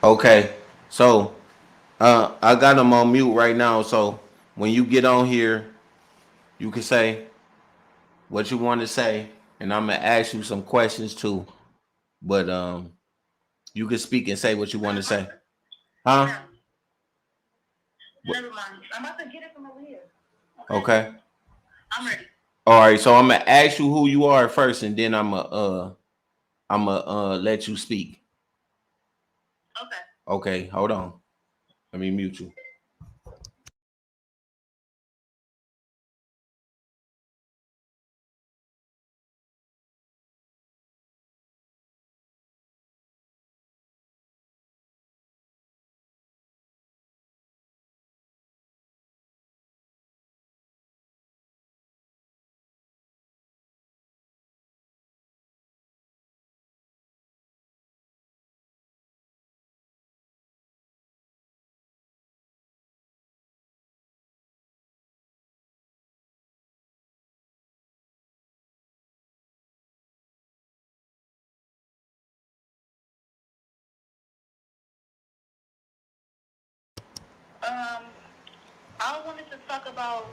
Okay. So I got them on mute right now. So when you get on here, you can say what you want to say, and I'm gonna ask you some questions too. But you can speak and say what you want to say. Huh? Never mind. I'm about to get it from over here. Okay. Okay. I'm ready. All right. So I'm gonna ask you who you are first, and then I'm gonna let you speak. Okay. Okay. Hold on. Let me mute you. Um, I wanted to talk about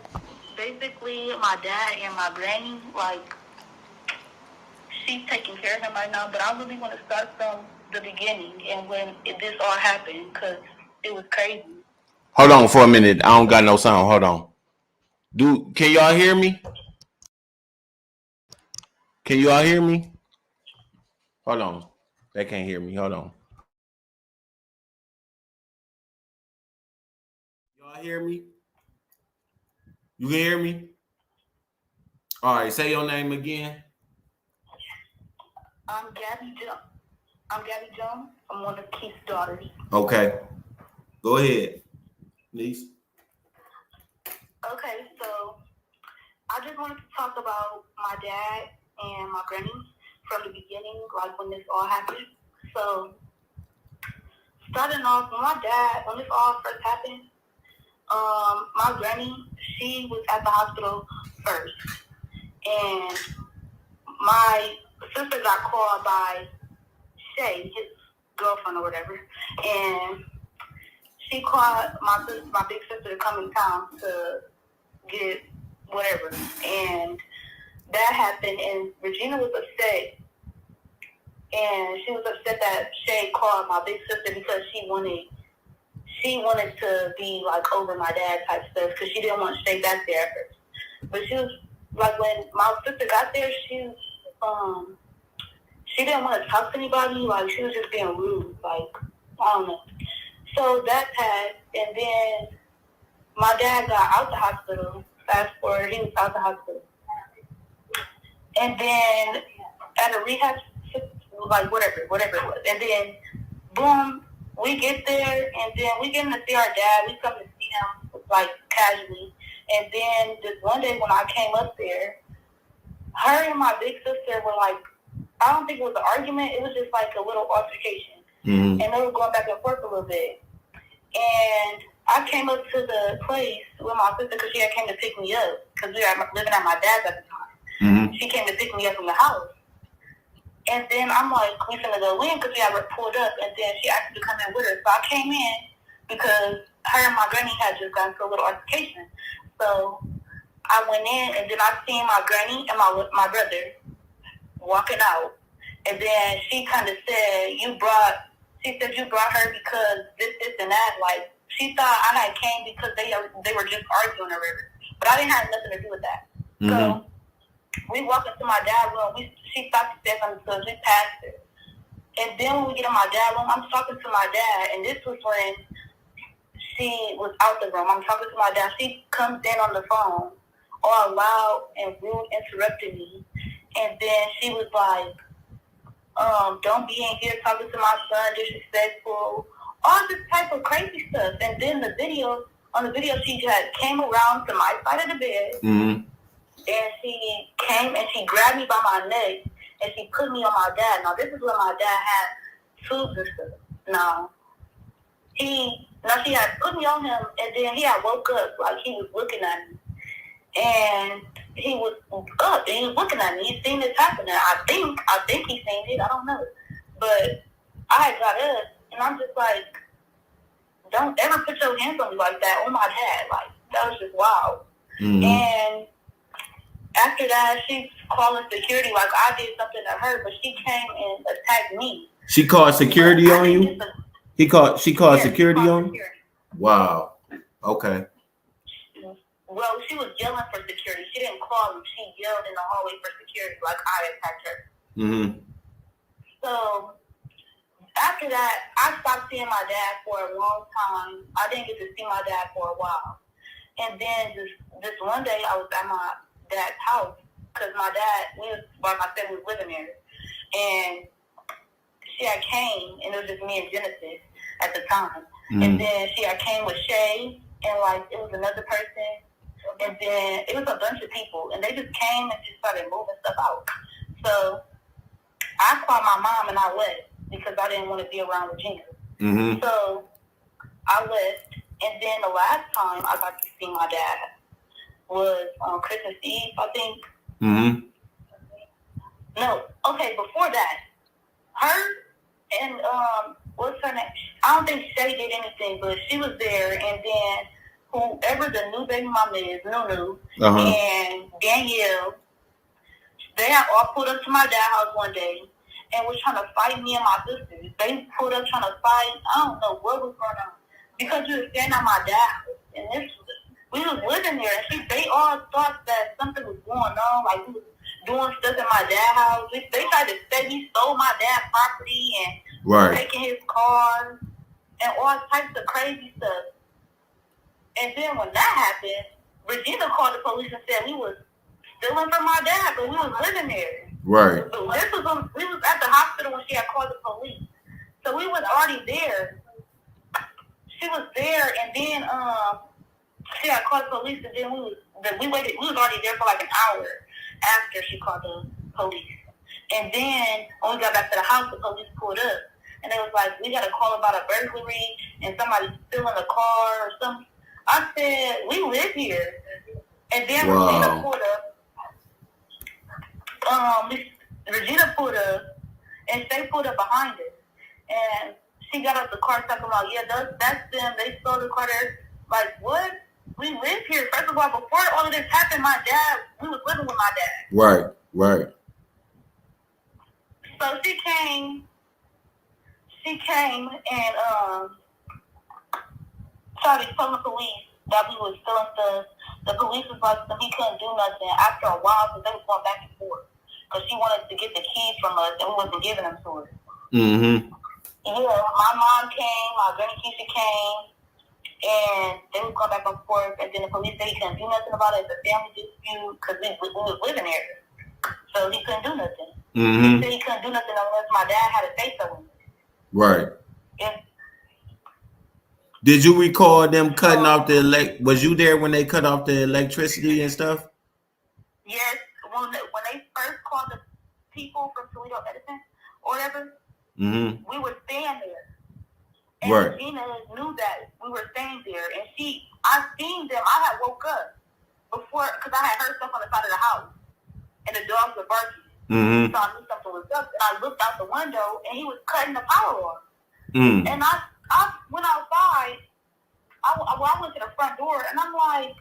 basically my dad and my granny. Like, she's taking care of him right now, but I really want to start from the beginning and when this all happened because it was crazy. Hold on for a minute. I don't got no sound. Hold on. Can y'all hear me? Can you all hear me? Hold on. They can't hear me. Hold on. Y'all hear me? You can hear me? All right. Say your name again. I'm Gabby Jones. I'm Gabby Jones. I'm one of Keith's daughters. Okay. Go ahead, niece. Okay, so I just wanted to talk about my dad and my granny from the beginning, like when this all happened. So, starting off, when this all first happened, my granny, she was at the hospital first, and my sister got called by Shay, his girlfriend or whatever, and she called my big sister to come in town to get whatever, and that happened, and Regina was upset, and she was upset that Shay called my big sister because she wanted to be like over my dad type stuff because she didn't want Shay back there at first. But she was like, when my sister got there, she didn't want to talk to anybody. Like, she was just being rude. Like, I don't know. So that passed, and then my dad got out the hospital. Fast forward, he was out the hospital. And then at a rehab, like whatever it was. And then, boom, we get there, and then we get to see our dad. We come to see him, like, casually. And then this one day when I came up there, her and my big sister were like, I don't think it was an argument. It was just like a little altercation. Mm-hmm. And they were going back and forth a little bit. And I came up to the place with my sister because she had came to pick me up because we were living at my dad's at the time. Mm-hmm. She came to pick me up from the house. And then I'm like, we finna go in because we had pulled up. And then she asked me to come in with her. So I came in because her and my granny had just gotten to a little altercation. So I went in, and then I seen my granny and my brother walking out. And then she kind of said, she said you brought her because this, and that. Like, she thought I had came because they were just arguing or whatever. But I didn't have nothing to do with that. Mm-hmm. So we walked into my dad's room. She stopped to say something to us. We passed her. And then when we get in my dad's room, I'm talking to my dad. And this was when she was out the room. I'm talking to my dad. She comes in on the phone, all loud and rude, interrupting me. And then she was like, don't be in here talking to my son, disrespectful, all this type of crazy stuff. And then on the video, she had came around to my side of the bed, mm-hmm. and she came and she grabbed me by my neck, and she put me on my dad. Now, this is when my dad had tubes and stuff. Now, she had put me on him, and then he had woke up, like he was looking at me. And he was up, and he was looking at me. He seen this happening. I think he seen it. I don't know. But I had got up, And I'm just like, don't ever put your hands on me like that. Oh my dad, like that was just wild. Mm-hmm. And after that, she called security like I did something to her, but she came and attacked me. She called security on you? She called security on you? Wow. Okay. Well, she was yelling for security. She didn't call him. She yelled in the hallway for security like I attacked her. Mm-hmm. So after that, I stopped seeing my dad for a long time. I didn't get to see my dad for a while. And then this one day, I was at my dad's house because my dad, like I said, we was living there. And she had came, and it was just me and Genesis at the time. Mm-hmm. And then she had came with Shay, and like it was another person. And then it was a bunch of people, and they just came and just started moving stuff out. So I called my mom and I left because I didn't want to be around Regina. Mm-hmm. So I left, and then the last time I got to see my dad was on Christmas Eve, I think. Mm-hmm. No, okay, before that, her and what's her name? I don't think Shay did anything, but she was there, and then whoever the new baby mama is, Nunu, and Danielle, they had all pulled up to my dad's house one day and was trying to fight me and my sisters. They pulled up trying to fight. I don't know what was going on because we were standing at my dad's house, and we was living there, and they all thought that something was going on, like we was doing stuff in my dad's house. They tried to say we stole my dad's property and taking his car and all types of crazy stuff. And then when that happened, Regina called the police and said we was stealing from my dad, but we was living there. Right. So we was at the hospital when she had called the police. So we was already there. She was there, and then she had called the police, and then we waited. We was already there for like an hour after she called the police. And then when we got back to the house, the police pulled up, and they was like, we got a call about a burglary and somebody stealing a car or something. I said, we live here. And then Regina pulled up. Regina pulled up, and Shay pulled up behind us. And she got out the car talking about, yeah, that's them. They stole the car there. Like, what? We live here. First of all, before all of this happened, we was living with my dad. Right. So she came and started telling the police that we was stealing stuff. The police was like, he couldn't do nothing after a while because they was going back and forth. Because she wanted to get the keys from us and we wasn't giving them to her. Mm-hmm. Yeah, my mom came, my granny Keisha came, and they was going back and forth. And then the police said he couldn't do nothing about it. It's a family dispute because we was living there. So he couldn't do nothing. Mm-hmm. He said he couldn't do nothing unless my dad had a say-so in it. Right. Yeah. Did you recall them cutting off the was you there when they cut off the electricity and stuff? Yes. When they first called the people from Toledo Edison or whatever, we were staying there. And Regina knew that we were staying there. And I seen them. I had woke up before, because I had heard stuff on the side of the house. And the dogs were barking. Mm-hmm. So I knew something was up. And I looked out the window, and he was cutting the power off. Mm. And I went outside. I went to the front door, and I'm like,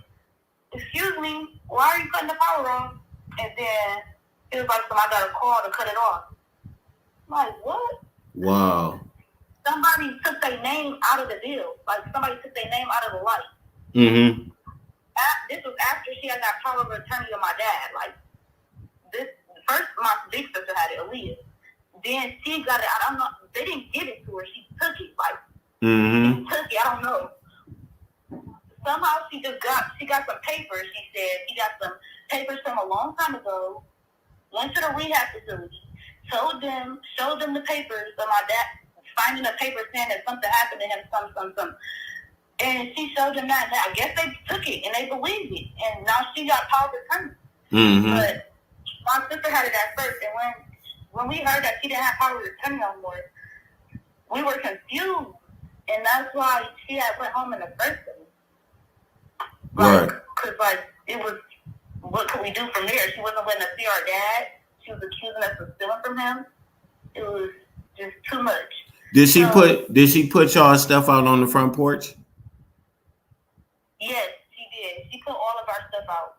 excuse me, why are you cutting the power off? And then it was like, I got a call to cut it off. I'm like, what? Wow. Somebody took their name out of the deal. Like, somebody took their name out of the light. Mm-hmm. This was after she had got power of attorney to my dad. Like, first my big sister had it, Aaliyah. Then she got it. I don't know. They didn't give it to her. She took it. Like, she took it. I don't know. Somehow she got some papers. She said she got some papers from a long time ago. Went to the rehab facility. Showed them the papers of my dad, finding a paper saying that something happened to him, some. And she showed them that. I guess they took it and they believed it. And now she got power of attorney. Mm-hmm. But my sister had it at first, and when we heard that she didn't have power of attorney no more, we were confused, and that's why she had went home in the first place. Right. Because it was, what could we do from there? She wasn't letting us see our dad. She was accusing us of stealing from him. It was just too much. Did she So put y'all stuff out on the front porch? yes, she did. She put all of our stuff out.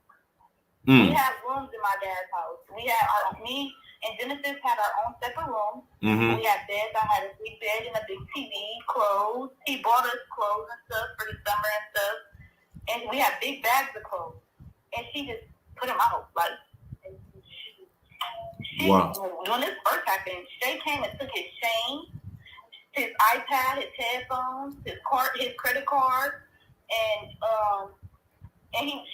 We Mm. have rooms in my dad's house. We had me and Genesis had our own separate room. Mm-hmm. We had beds. I had a big bed and a big TV, clothes. He bought us clothes and stuff for the summer and stuff. And we had big bags of clothes. And she just put them out. Like, Wow. When this first happened, Shay came and took his chain, his iPad, his headphones, his credit card, and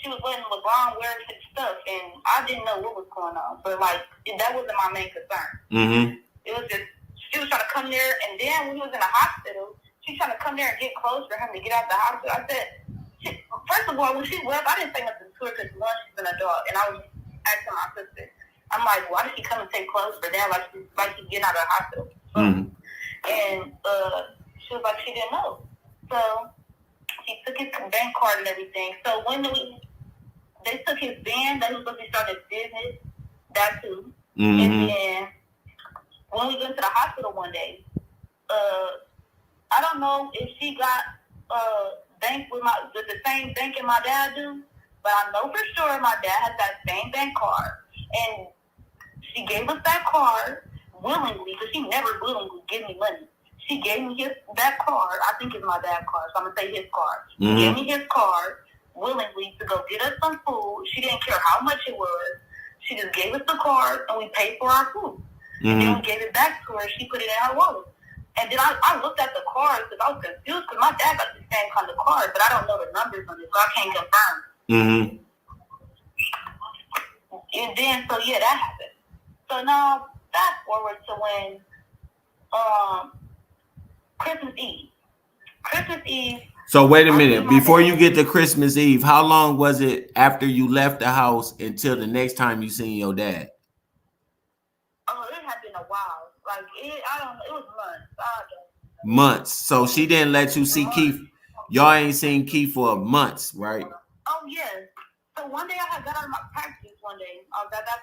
she was letting LeBron wear his stuff, and I didn't know what was going on. But like that wasn't my main concern. Mm-hmm. It was just she was trying to come there, and then when he was in the hospital, she trying to come there and get close for him to get out the hospital. I said, first of all, when she left, I didn't say nothing to her because one, she's an adult, and I was asking my sister, I'm like, why did she come and take clothes for that? Like she's getting out of the hospital. Mm-hmm. And she was like, she didn't know. So he took his bank card and everything. So when they took his van that he was supposed to be starting his business, that too. Mm-hmm. And then when we went to the hospital one day, I don't know if she got bank with the same bank my dad do, but I know for sure my dad has that same bank card, and she gave us that card willingly because she never willingly gave me money. She gave me that card. I think it's my dad's card, so I'm gonna say his card. Mm-hmm. She gave me his card willingly to go get us some food. She didn't care how much it was. She just gave us the card and we paid for our food. Mm-hmm. And then we gave it back to her. She put it in her wallet. And then I looked at the card because I was confused because my dad got the same kind of card, but I don't know the numbers on it, so I can't confirm. Mm-hmm. And then, so yeah, that happened. So now, fast forward to when Christmas Eve. So wait a minute. Before you get to Christmas Eve, how long was it after you left the house until the next time you seen your dad? Oh, it had been a while. Like I don't know. It was months. Months. So she didn't let you see Keith. Y'all ain't seen Keith for months, right? Oh yes. So one day I got out of my practice. One day I got out.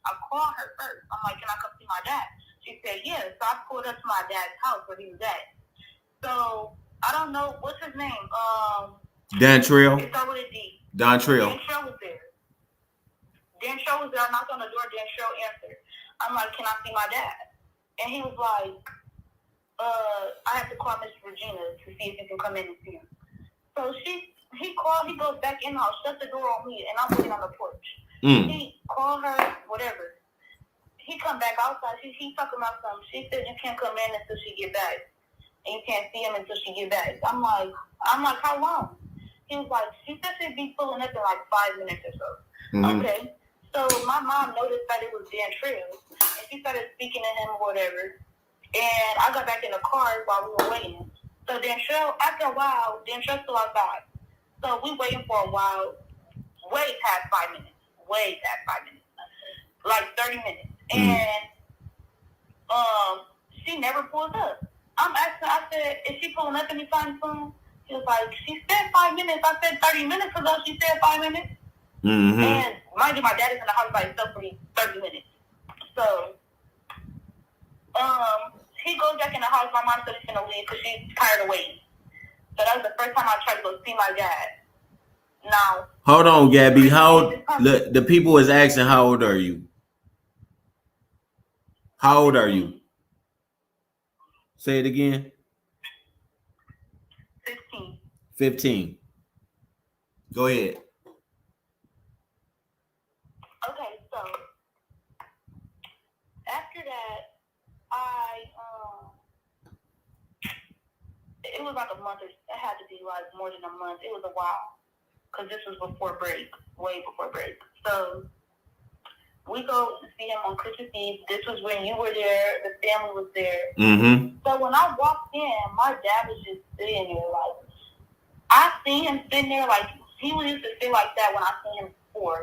I called her first. I'm like, can I come see my dad? She said yes. So I pulled up to my dad's house where he was at. So I don't know what's his name. Dantrill. It started with a D. Dantrill. Dantrill was there. Dantrill was there. I knocked on the door. Dantrill answered. I'm like, can I see my dad? And he was like, I have to call Miss Regina to see if you can come in and see him. So he called. He goes back in the house, shut the door on me, and I'm sitting on the porch. He called her, whatever. He come back outside. He talking about something. She said you can't come in until she get back. And you can't see him until she get back. I'm like, how long? He was like, she said she'd be pulling up in like 5 minutes or so. Mm-hmm. Okay. So my mom noticed that it was Dantrill, and she started speaking to him or whatever. And I got back in the car while we were waiting. So Dantrill, after a while, Dantrill's still outside. So we waiting for a while, way past 5 minutes. Like 30 minutes. Mm-hmm. And she never pulled up. I'm asking, I said, is she pulling up anytime soon? He was like, she said 5 minutes. I said 30 minutes ago, she said 5 minutes. Mm-hmm. And mind you, my dad is in the house by himself for 30 minutes. So, he goes back in the house. My mom said she's going to leave because she's tired of waiting. So that was the first time I tried to go see my dad. Now. Hold on, Gabby. How old? The people is asking, how old are you? How old are you? Say it again. 15. 15. Go ahead. Okay, so after that, it was like a month. It had to be like more than a month. It was a while because this was before break, way before break. So we go to see him on Christmas Eve. This was when you were there. The family was there. Mm-hmm. So when I walked in, my dad was just sitting there. Like, I seen him sitting there like, he used to sit like that when I seen him before.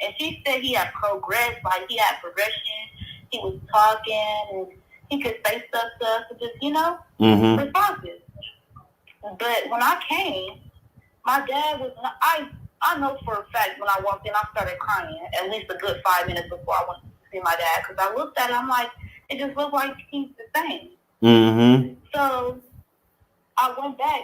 And she said he had progressed. Like, he had progression. He was talking, and he could say stuff to us, just, mm-hmm. responsive. But when I came, my dad was not, I know for a fact when I walked in, I started crying at least a good 5 minutes before I went to see my dad. Because I looked at him, I'm like, It just looked like he's the same. Mm-hmm. So I went back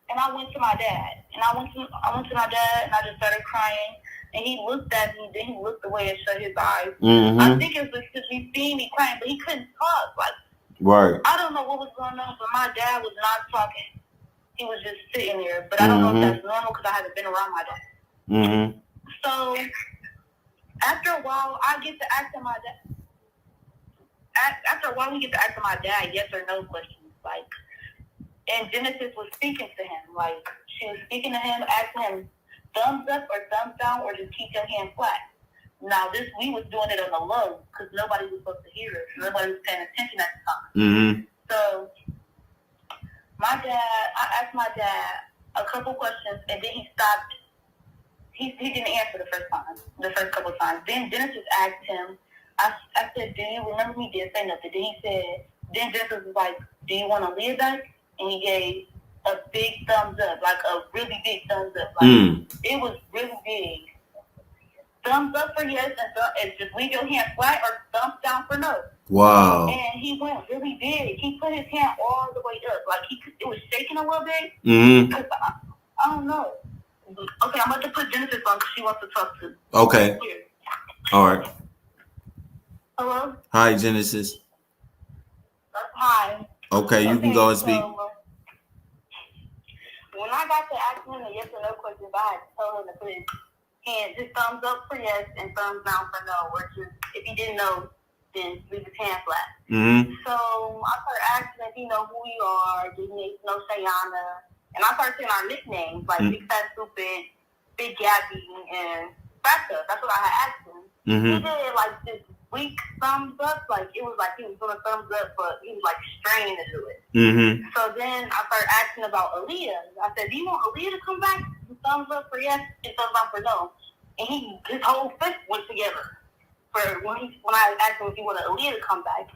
and I went to my dad. And I went to my dad and I just started crying. And he looked at me, then he looked away and shut his eyes. Mm-hmm. I think it was because he seen me crying, but he couldn't talk. Like, right. I don't know what was going on, but my dad was not talking. He was just sitting there. But I don't know if that's normal because I haven't been around my dad. Mm-hmm. So after a while, I get to ask my dad. After a while, we get to ask my dad yes or no questions. Like, and Genesis was speaking to him. Like, she was speaking to him, asking him thumbs up or thumbs down or just keep your hand flat. Now, we was doing it on the low because nobody was supposed to hear it. Nobody was paying attention at the time. Mm-hmm. So, I asked my dad a couple questions, and then he stopped. He didn't answer the first couple times. Then Genesis asked him, I said, do you remember? He didn't say nothing. Then Genesis was like, do you want to live back? And he gave a big thumbs up, like a really big thumbs up. Like, it was really big. Thumbs up for yes, and just leave your hand flat, or thumbs down for no. Wow. And he went really big. He put his hand all the way up. Like, it was shaking a little bit. Mm-hmm. Because I don't know. Okay, I'm about to put Genesis on because she wants to talk to. Okay. Here. All right. Hello? Hi, Genesis. Hi. Okay, you can go and speak. When I got to asking him the yes or no questions, I had to tell him to put his thumbs up for yes and thumbs down for no. Or just, if he didn't know, then leave his hand flat. Mm-hmm. So I started asking if he know who we are. Did he know Shayana? And I started saying our nicknames, like Big Fat Stupid, Big Gabby, and Fasta. That's what I had asked him. Mm-hmm. He did like this weak thumbs up, like it was like he was doing a thumbs up, but he was like straining to do it. Mm-hmm. So then I started asking about Aaliyah. I said, do you want Aaliyah to come back? Thumbs up for yes and thumbs down for no. And his whole fist went together for when I asked him if he wanted Aaliyah to come back.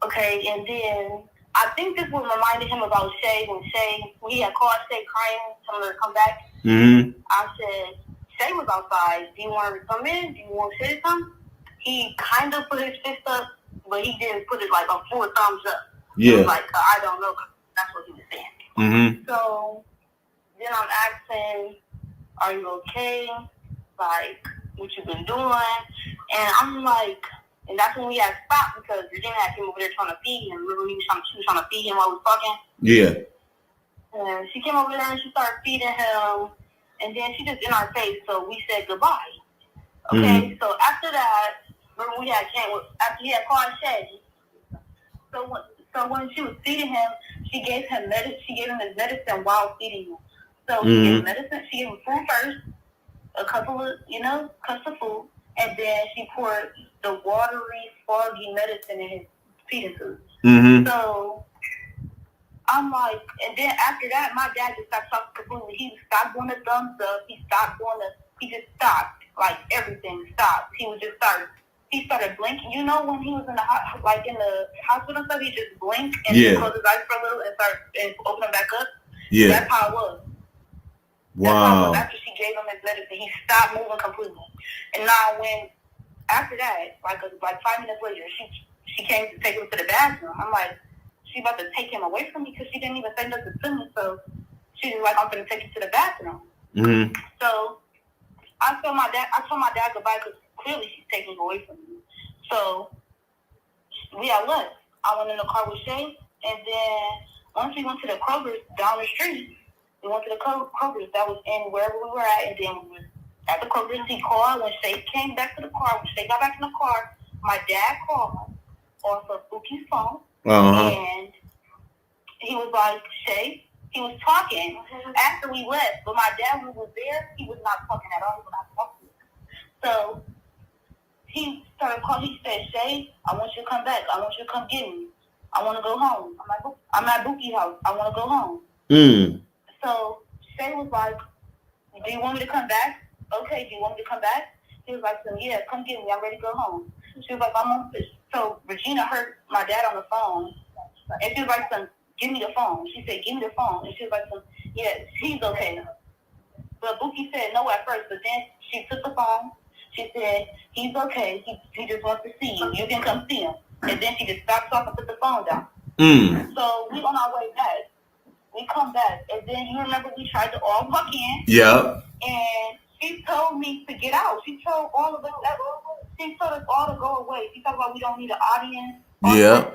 Okay, and then I think this one reminded him about Shay when he had called Shay crying, telling her to come back. Mm-hmm. I said, Shay was outside. Do you want her to come in? Do you want Shay to come? He kind of put his fist up, but he didn't put it like a full thumbs up. Yeah. He was like, I don't know. That's what he was saying. Mm-hmm. So then I'm asking, are you okay? Like, what you been doing? And I'm like, and that's when we had stopped because Regina had came over there trying to feed him. Remember she was trying to feed him while we was talking? Yeah. And she came over there and she started feeding him. And then she just in our face, so we said goodbye. Okay, So after that, remember after he had called Shay. So when she was feeding him, she gave him his medicine while feeding him. So she gave him medicine. She gave him food first, a couple of cups of food, and then she poured the watery, foggy medicine in his feeding tube. Mm-hmm. So I'm like, and then after that, my dad just stopped talking completely. He stopped doing the thumbs up. He just stopped. Like, everything stopped. He started blinking. You know, when he was in the hospital and stuff, he just blinked and then closed his eyes for a little and open them back up. Yeah. That's how it was. Wow. That's how it was. After she gave him his medicine, he stopped moving completely. And now after that, like 5 minutes later, she came to take him to the bathroom. I'm like, she about to take him away from me because she didn't even say nothing to me. So she was like, I'm going to take you to the bathroom. Mm-hmm. So I told my dad goodbye because clearly she's taking him away from me. So we had left. I went in the car with Shay, and then once we went to the Kroger's down the street, we went to the Kroger's that was in wherever we were at, and then we were at the Kroger's. He called. When Shay came back to the car, when Shay got back in the car, my dad called off of Bookie's phone, and he was like, Shay, he was talking after we left, but my dad, when he was there, he was not talking at all. He was not talking. So he started calling. He said, Shay, I want you to come back. I want you to come get me. I want to go home. I'm at Bookie's house. I want to go home. So Shay was like, do you want me to come back? Okay, do you want me to come back? He was like, yeah, come get me. I'm ready to go home. She was like, I'm on fish. So Regina heard my dad on the phone, and she was like, give me the phone. She said, give me the phone. And she was like, yeah, he's okay. But Bookie said no at first, but then she took the phone. She said, he's okay. He just wants to see you. You can come see him. And then she just stopped talking and put the phone down. So we on our way back. We come back. And then you remember we tried to all walk in. Yep. And she told me to get out. She told all of us that. She told us all to go away. She talked about we don't need an audience. Yeah.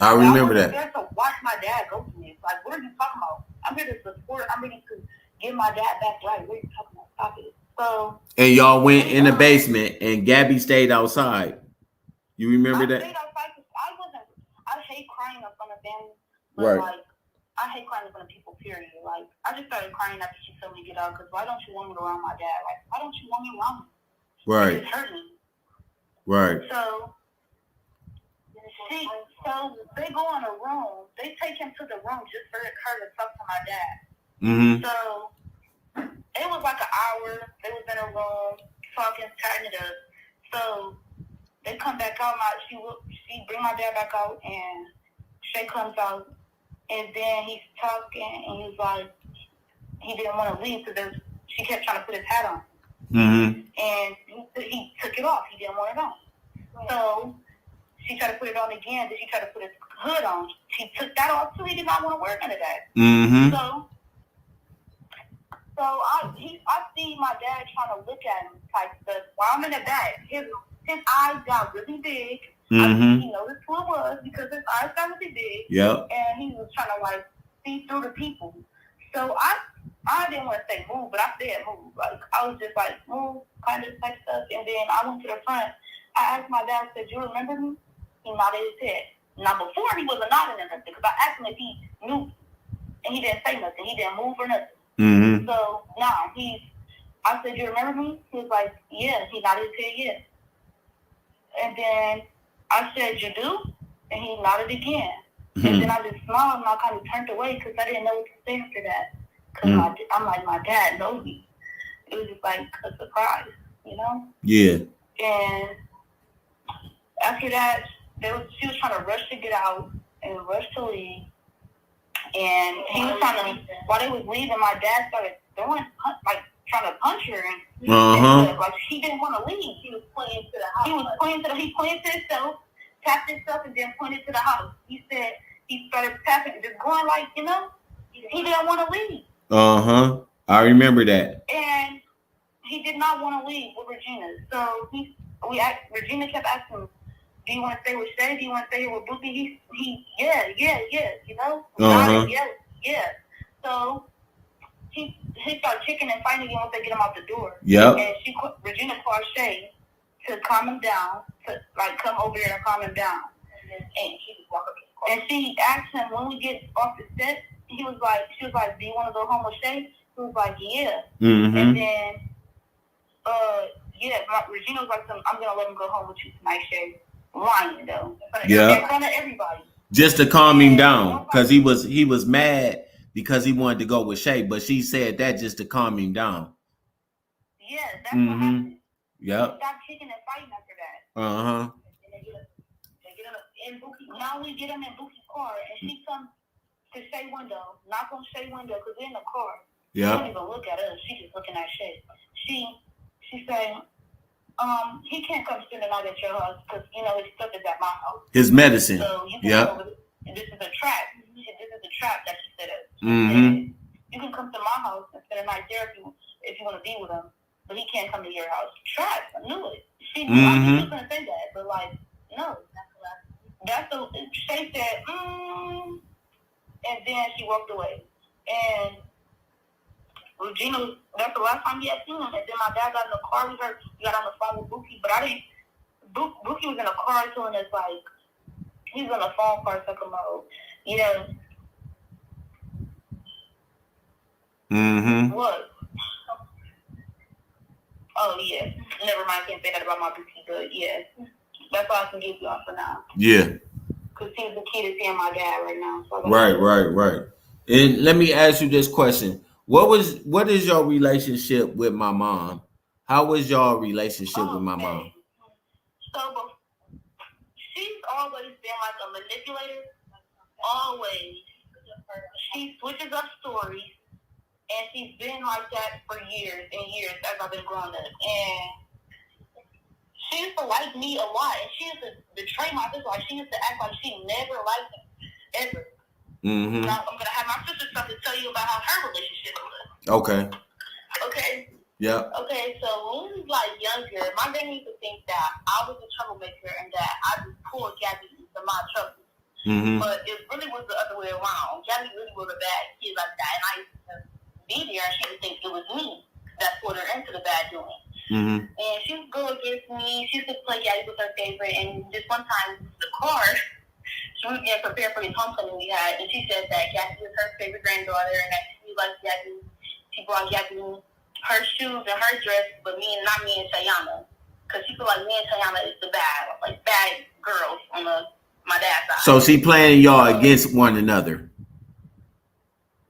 I remember that. I'm there to watch my dad go through this. Like, what are you talking about? I'm here to support. I'm ready to get my dad back right. What are you talking about? Stop it. So. And y'all went in the basement, and Gabby stayed outside. You remember that? I stayed outside because I hate crying in front of family. But right. Like, I hate crying in front of people, period. Like, I just started crying after she told me to get out because why don't you want me around my dad? Like, why don't you want me around me? Right. It just hurt me. Right. So they go in a room. They take him to the room just for her to talk to my dad. Mm-hmm. So it was like an hour. They was in a room talking, tighten it up. So they come back out. She bring my dad back out, and Shay comes out, and then he's talking, and he's like, he didn't want to leave because she kept trying to put his hat on. Mm-hmm. And he took it off. He didn't want it on. So she tried to put it on again. Then she tried to put his hood on. He took that off too. He did not want to wear none of that. Mm-hmm. So I see my dad trying to look at him type stuff. While I'm in the back, his eyes got really big. Mm-hmm. He noticed who it was because his eyes got really big. Yep. And he was trying to like see through the people. So I didn't want to say move, but I said move. Like I was just like move, kind of type stuff. And then I went to the front. I asked my dad, I said, "You remember me?" He nodded his head. Now before he wasn't nodding or nothing because I asked him if he knew, and he didn't say nothing. He didn't move or nothing. Mm-hmm. So now I said, "You remember me?" He was like, "Yeah." He nodded his head, yes. And then I said, "You do?" And he nodded again. Mm-hmm. And then I just smiled and I kind of turned away because I didn't know what to say after that. Because I'm like, my dad knows me. It was just like a surprise, you know? Yeah. And after that, she was trying to rush to get out and rush to leave. And he was trying to, while they was leaving, my dad started trying to punch her. And like she didn't want to leave. He was pointing to the house. He pointed to himself, tapped himself, and then pointed to the house. He said he started tapping, just going like, you know, he didn't want to leave. I remember that. And he did not want to leave with Regina. So Regina kept asking him, "Do you want to stay with Shay? Do you want to stay here with Bookie?" Yeah, you know? Yeah. So he started kicking and fighting again once they get him out the door. Yep. And Regina called Shay to calm him down, to like come over here and calm him down. And she asked him when we get off the set, she was like, "Do you want to go home with Shay?" He was like, "Yeah." Mm-hmm. And then, Regina was like, "I'm gonna let him go home with you tonight, Shay." Lying though. Yeah. In front of everybody. Just to calm him down, because he was mad because he wanted to go with Shay, but she said that just to calm him down. Yeah, that's what happened. Yep. He stopped kicking and fighting after that. And they get him in Bookie's. Now we get him in Bookie's car, and she comes to Shay window, knock on Shay window, because we're in the car. Yeah. She don't even look at us. She just looking at Shay. She said, he can't come spend the night at your house because, you know, his stuff is at my house. His medicine. So you can come over, and this is a trap. This is a trap that she set up. Mm-hmm. You can come to my house and spend the night there if you want to be with him, but he can't come to your house. Trap. I knew it. She knew. I knew she was going to say that, but like, no. Shay said, and then she walked away. And Regina, that's the last time he had seen him. And then my dad got in the car with her. He got on the phone with Bookie, but Bookie was in a car telling us, like, he's on the phone car talking about, yeah. Mm-hmm. What? Oh, yeah. Never mind, I can't say that about my Bookie, but yeah. That's all I can give y'all for now. Yeah. Because he's the kid is seeing my dad right now. So Right. And let me ask you this question. What is your relationship with my mom? How was your relationship with my mom? So she's always been like a manipulator. Always. She switches up stories, and she's been like that for years and years as I've been growing up. And she used to like me a lot, and she used to betray my sister. Like, she used to act like she never liked me, ever. Mm-hmm. Now, I'm gonna have my sister start to tell you about how her relationship was. Okay. Okay. Yeah. Okay, so when we was like younger, my granny used to think that I was a troublemaker and that I just pulled Gabby into my trouble. Mm-hmm. But it really was the other way around. Gabby really was a bad kid like that, and I used to be there, and she would think it was me that put her into the bad doing. Mm-hmm. And she would go against me. She used to play Gabby with her favorite, and this one time, the car, she was getting prepared for this homecoming we had, and she said that Gabby was her favorite granddaughter, and that she liked Gabby. She brought Gabby her shoes and her dress, but not me and Tayana. Because she feel like me and Tayana is the bad girls on my dad's side. So she playing y'all against one another.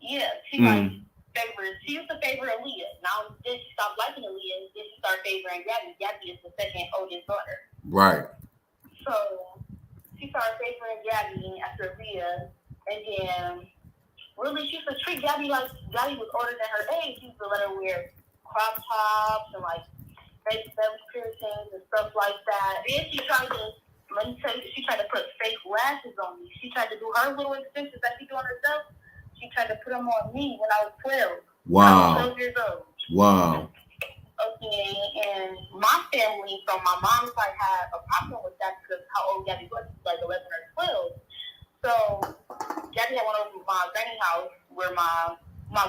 Yeah, she she used to favor Aaliyah. Now then she stopped liking Aaliyah, then she started favoring Gabby. Gabby is the second oldest daughter. Right. So she started favoring Gabby after Aaliyah, and then really she used to treat Gabby like Gabby was older than her age. She used to let her wear crop tops and like fake belly piercings and stuff like that. Then she tried to, let me tell you, she tried to put fake lashes on me. She tried to do her little extensions that she do on herself. She tried to put them on me when I was 12. Wow. I was 12 years old. Wow. Okay, and my family from my mom's side had a problem with that because how old Gabby was, like 11 or 12. So Gabby had went over to my granny house, where my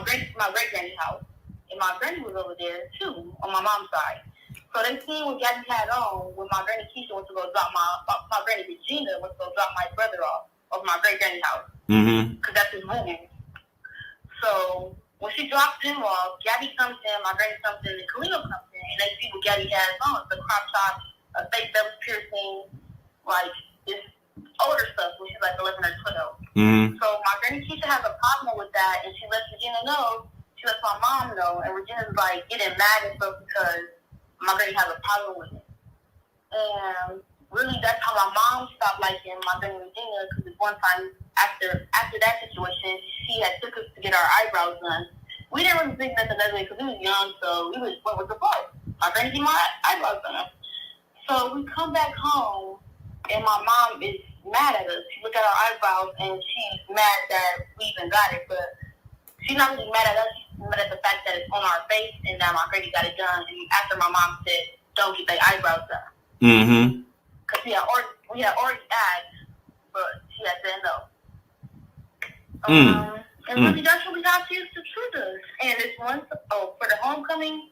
great granny house, and my granny was over there too on my mom's side. So they seen what Gabby had on when my granny Keisha went to go drop my granny Regina went to go drop my brother off of my great granny house. Mm-hmm. Because that's his woman. So when she drops him off, Gabby comes in, my granny comes in, and Kalino comes in, and they see what Gabby has on: the crop top, a fake belly piercing, like this older stuff when she's like 11 or 12. Mm-hmm. So my granny Keisha has a problem with that, and she lets Regina know. She lets my mom know, and Regina's like getting mad and stuff because my granny has a problem with it. And really, that's how my mom stopped liking my granny Regina, because one time after that situation, she had took us to get our eyebrows done. We didn't really think nothing of it because we was young, so we went with the flow. My granny did my eyebrows done. So we come back home, and my mom is mad at us. She looked at our eyebrows, and she's mad that we even got it, but she's not really mad at us. She's mad at the fact that it's on our face and that my granny got it done. And after my mom said, "Don't get their eyebrows done," mm-hmm, because we had already asked, but she had said no. And really, that's what we got to use to treat us. And this one, for the homecoming,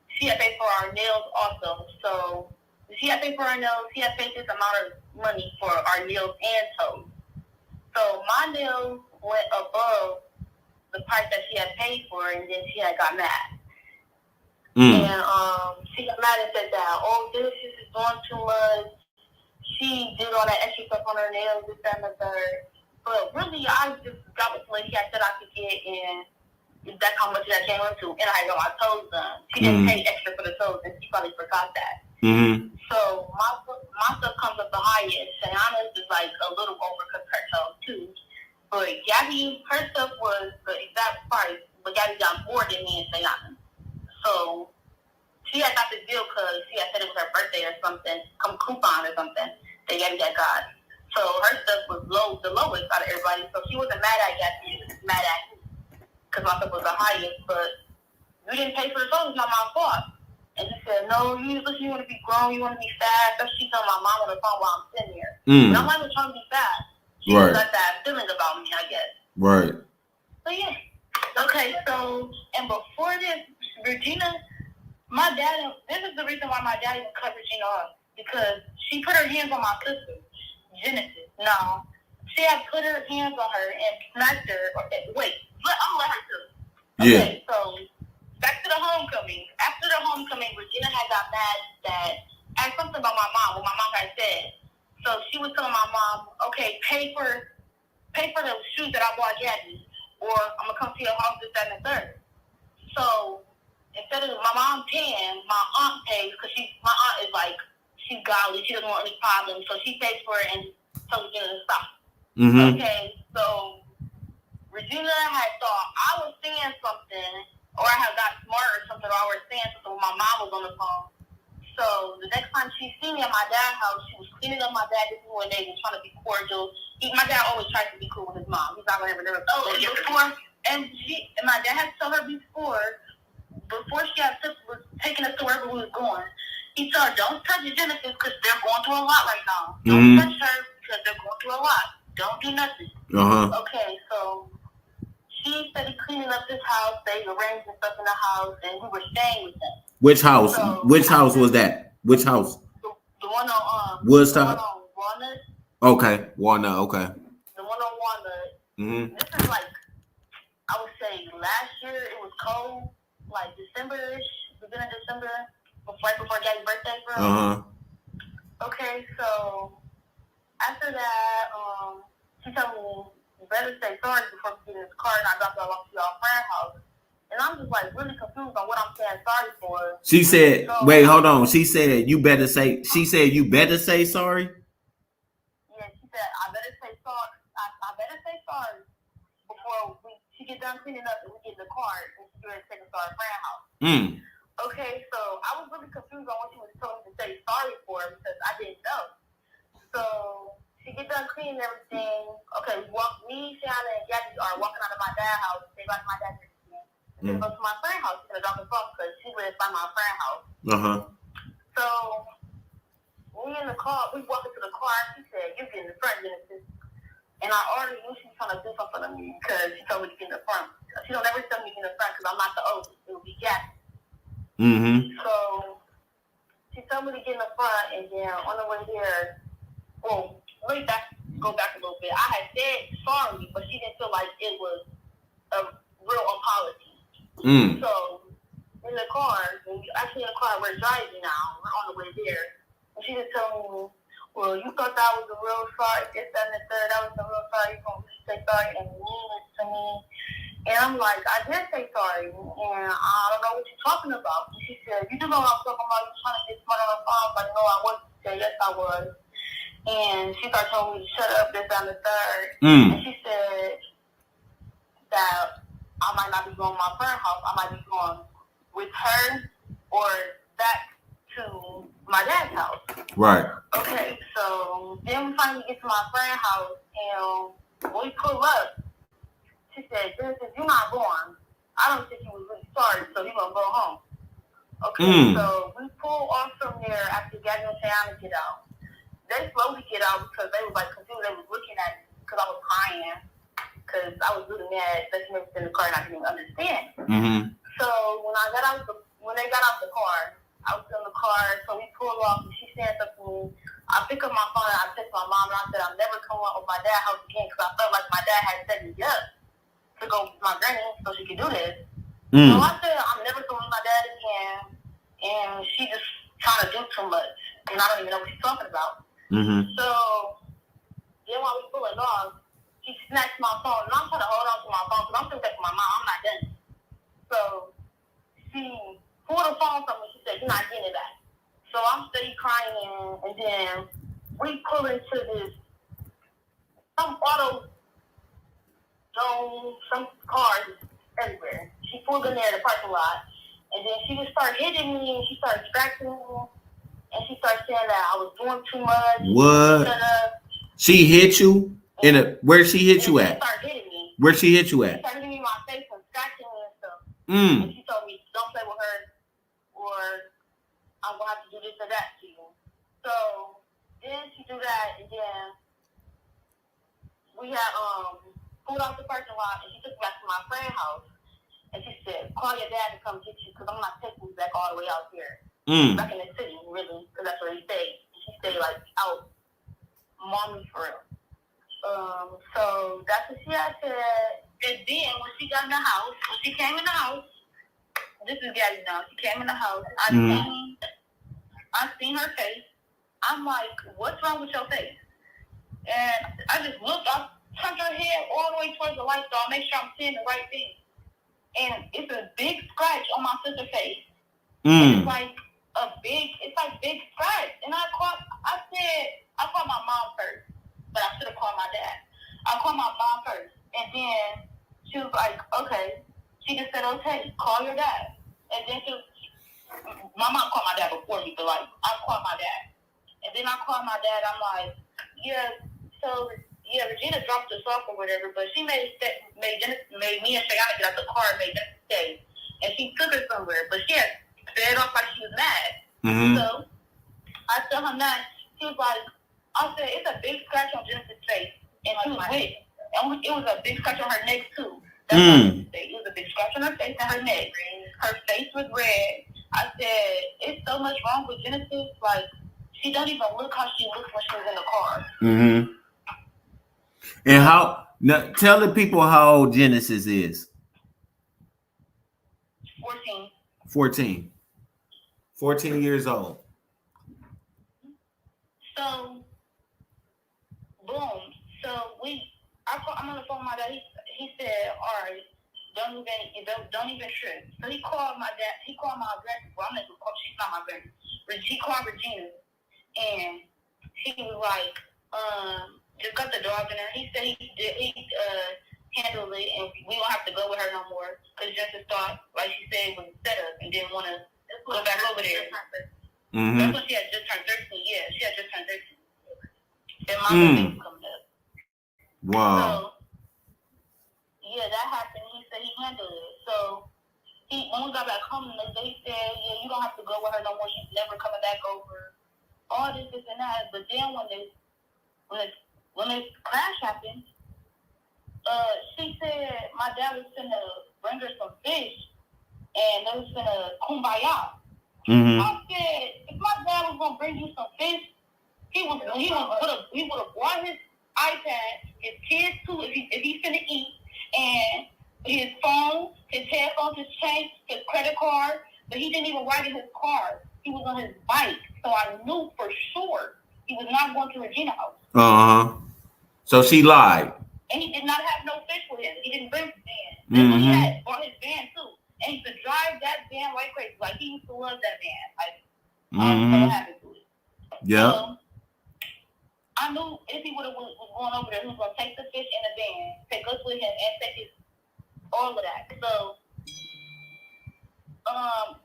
she had paid for our nails also. So she had paid for our nails. She had paid this amount of money for our nails and toes. So my nails went above the price that she had paid for, and then she had got mad. And she got mad and said that, this is doing too much. She did all that extra stuff on her nails, this, that, and the third. But really, I just got what the lady had said I could get, and that's how much that came into. And I got my toes done. She didn't pay extra for the toes, and she probably forgot that. Mm-hmm. So my stuff comes up the highest. Shayana's is like a little over because her toes too. But Gabby, her stuff was the exact price, but Gabby got more than me and Shayana. So she had got this deal because she had said it was her birthday or something, some coupon or something that Gabby had got. So her stuff was the lowest out of everybody. So she wasn't mad at Gabby, she was just mad at me because my stuff was the highest. But you didn't pay for the toes, it's not my fault. And she said, no, you want to be grown, you want to be fast. That's what she told my mom on the phone while I'm sitting here. But I'm not even trying to be fast. She got that feeling about me, I guess. Right. So yeah. Okay, so, and before this, Regina, my dad, this is the reason why my daddy would cut Regina off. Because she put her hands on my sister, Genesis. No. She had put her hands on her and smacked her. I'm going to let her too. Okay, so back to the homecoming. After the homecoming, Regina had got mad that asked something about my mom, what my mom had said. So she was telling my mom, okay, pay for the shoes that I bought Gabby, or I'm gonna come to your house, this, that, and the third. So instead of my mom paying, my aunt pays because my aunt is like, she's godly, she doesn't want any problems, so she pays for it and tells Regina to stop. Mm-hmm. Okay, so Regina had thought I was saying something, or I had got smart or something, or I was saying something when my mom was on the phone. So So the next time she seen me at my dad's house, she was cleaning up my dad. This is when they were trying to be cordial. My dad always tries to be cool with his mom. He's not going to ever never. Oh, before, and my dad had told her before she was taking us to wherever we was going. He told her, don't touch Genesis because they're going through a lot right now. Don't touch her because they're going through a lot. Don't do nothing. Okay, so she started cleaning up this house. They arranging stuff in the house, and we were staying with them. Which house? So, which house was that? Which house? The one on Woodstock. The one on Walnut. Okay, Walnut. Okay. The one on Walnut. This is like, I would say last year. It was cold, like December-ish, beginning of December, right before Daddy's birthday. Okay, so after that, she told me, you better say sorry before we get in this car, and I dropped her off to your friend's house. And I'm just like really confused on what I'm saying sorry for. She said, so, wait, hold on. She said, you better say sorry? Yeah, she said, I better say sorry. I better say sorry before she get done cleaning up and we get in the car and she ready to take us to our friend's house. Okay, so I was really confused on what she was telling me to say sorry for because I didn't know. So she get done cleaning everything. Okay, me, Shanna, and Jackie are walking out of my dad's house. They got my dad's house. They go to my friend's house. She's gonna drop us off because she lives by my friend's house. So we in the car. We walk into the car. She said, "You get in the front, Genesis." And I already knew she was trying to do something to me because she told me to get in the front. She don't ever tell me to get in the front because I'm not the oldest. It would be Jackie. So she told me to get in the front, and then on the way there, well, let me go back a little bit. I had said sorry, but she didn't feel like it was a real apology. So in the car, actually in the car, we're driving now. We're on the way there, and she just told me, "Well, you thought that was a real sorry, this, that, and the third. That was a real sorry. You're gonna say sorry and mean it to me." And I'm like, I did say sorry, and I don't know what you're talking about. And she said, "You do know what I'm talking about. You're trying to get smart on the phone." But no, I wasn't. She said, "Yes, I was." And she started telling me to shut up, this, that, and the third. And she said that I might not be going to my friend's house. I might be going with her or back to my dad's house. Right. Okay, so then we finally get to my friend's house, and when we pull up, she said, "Genesis, you're not going. I don't think you was really sorry, so you're going to go home." Okay, so we pull off from there after Gabby and Tiana get out. They slowly get out because they was like confused. They was looking at me because I was crying because I was really mad, especially in the car, and I didn't even understand. So when they got out the car, I was in the car, so we pulled off, and she said something to me. I pick up my phone, and I text my mom, and I said, "I'm never coming up with my dad's house again," because I felt like my dad had set me up to go with my granny so she could do this. So I said, "I'm never going with my dad again," and she just trying to do too much, and I don't even know what she's talking about. So then while we pulling off, she snatched my phone, and I'm trying to hold on to my phone because I'm still texting my mom. I'm not done. So she pulled the phone from me. She said, "You're not getting it back." So I'm steady crying, and then we pull into some auto zone, some cars everywhere. She pulled in there in the parking lot, and then she just started hitting me, and she started scratching me, and she started saying that I was doing too much. What? She hit you? Where she hit you at? She started hitting me. Where she hit you at? She started hitting me in my face and scratching me and stuff. And she told me, "Don't play with her, or I'm going to have to do this or that to you." So then she do that, and then we had pulled off the parking lot, and she took me back to my friend's house. And she said, "Call your dad to come get you, because I'm not taking you back all the way out here." Back in the city, really, because that's where he stayed. She stayed, like, out mommy for real. So that's what she had said. And then when she got in the house, when she came in the house, this is Gabby now. She came in the house. I seen her face. I'm like, "What's wrong with your face?" And I just looked. I turned her head all the way towards the light, so I make sure I'm seeing the right thing. And it's a big scratch on my sister's face. It's like big scratch. And I called my mom first, but I should have called my dad. I called my mom first, and then she was like, "Okay." She just said, "Okay, call your dad." And then My mom called my dad before me, but like I called my dad, and then I called my dad. I'm like, Regina dropped us off or whatever, but she made me and Shayana get out the car and made us stay, and she took us somewhere, but she had sped off like she was mad. Mm-hmm. So I tell him that. She was like, I said, it's a big scratch on Genesis' face, and she was with it. And it was a big scratch on her neck too. That's what I say. It was a big scratch on her face and her neck. Her face was red. I said, it's so much wrong with Genesis. Like, she don't even look how she looks when she was in the car. Mm-hmm. And now, tell the people how old Genesis is. 14. 14 years old. So, boom. So I'm on the phone with my dad. He said, all right, don't even trip. So he called my dad. He called my granny. Well, she's not my granny. He called Regina, and he was like, just got the dog in there. He said he handled it, and we don't have to go with her no more because Justice thought, like she said, it was set up and didn't want to go back over there. Mm-hmm. That's when she had just turned 13. Yeah, she had just turned 13. And my baby was coming up. Wow. So, yeah, that happened. He said he handled it. So, when we got back home the next day, he said, yeah, you don't have to go with her no more. She's never coming back over. All this and that. But then when this crash happened, she said my dad was going to bring her some fish, and they was going to kumbaya. Mm-hmm. I said, if my dad was going to bring you some fish, he would have brought his iPad, his kids too, if he's finna eat, and his phone, his headphones, his chain, his credit card. But he didn't even ride in his car. He was on his bike, so I knew for sure he was not going to Regina's house. Uh-huh. So she lied. And he did not have no fish with him. He didn't bring his van. That's when he had brought his van too, and he could drive that van like crazy. Like he used to love that van. Like I don't know what happened to it. Yeah. I knew if he was going over there, he was going to take the fish in the van, take us with him, and take all of that. So,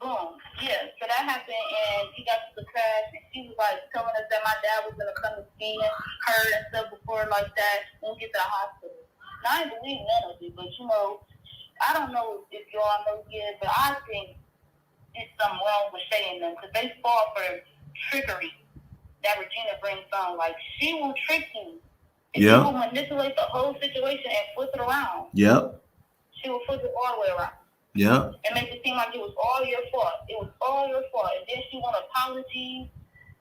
boom. Yeah, so that happened, and he got to the crash, and she was, like, telling us that my dad was going to come and see her and stuff before, like that, when we get to the hospital. Now, I didn't believe none of it, but, I don't know if y'all know yet, but I think there's something wrong with Shay and them, because they fall for trickery. That Regina brings on, like she will trick you. She will manipulate the whole situation and flip it around. Yep. She will flip it all the way around. Yep. And make it seem like it was all your fault. It was all your fault. And then she want apologies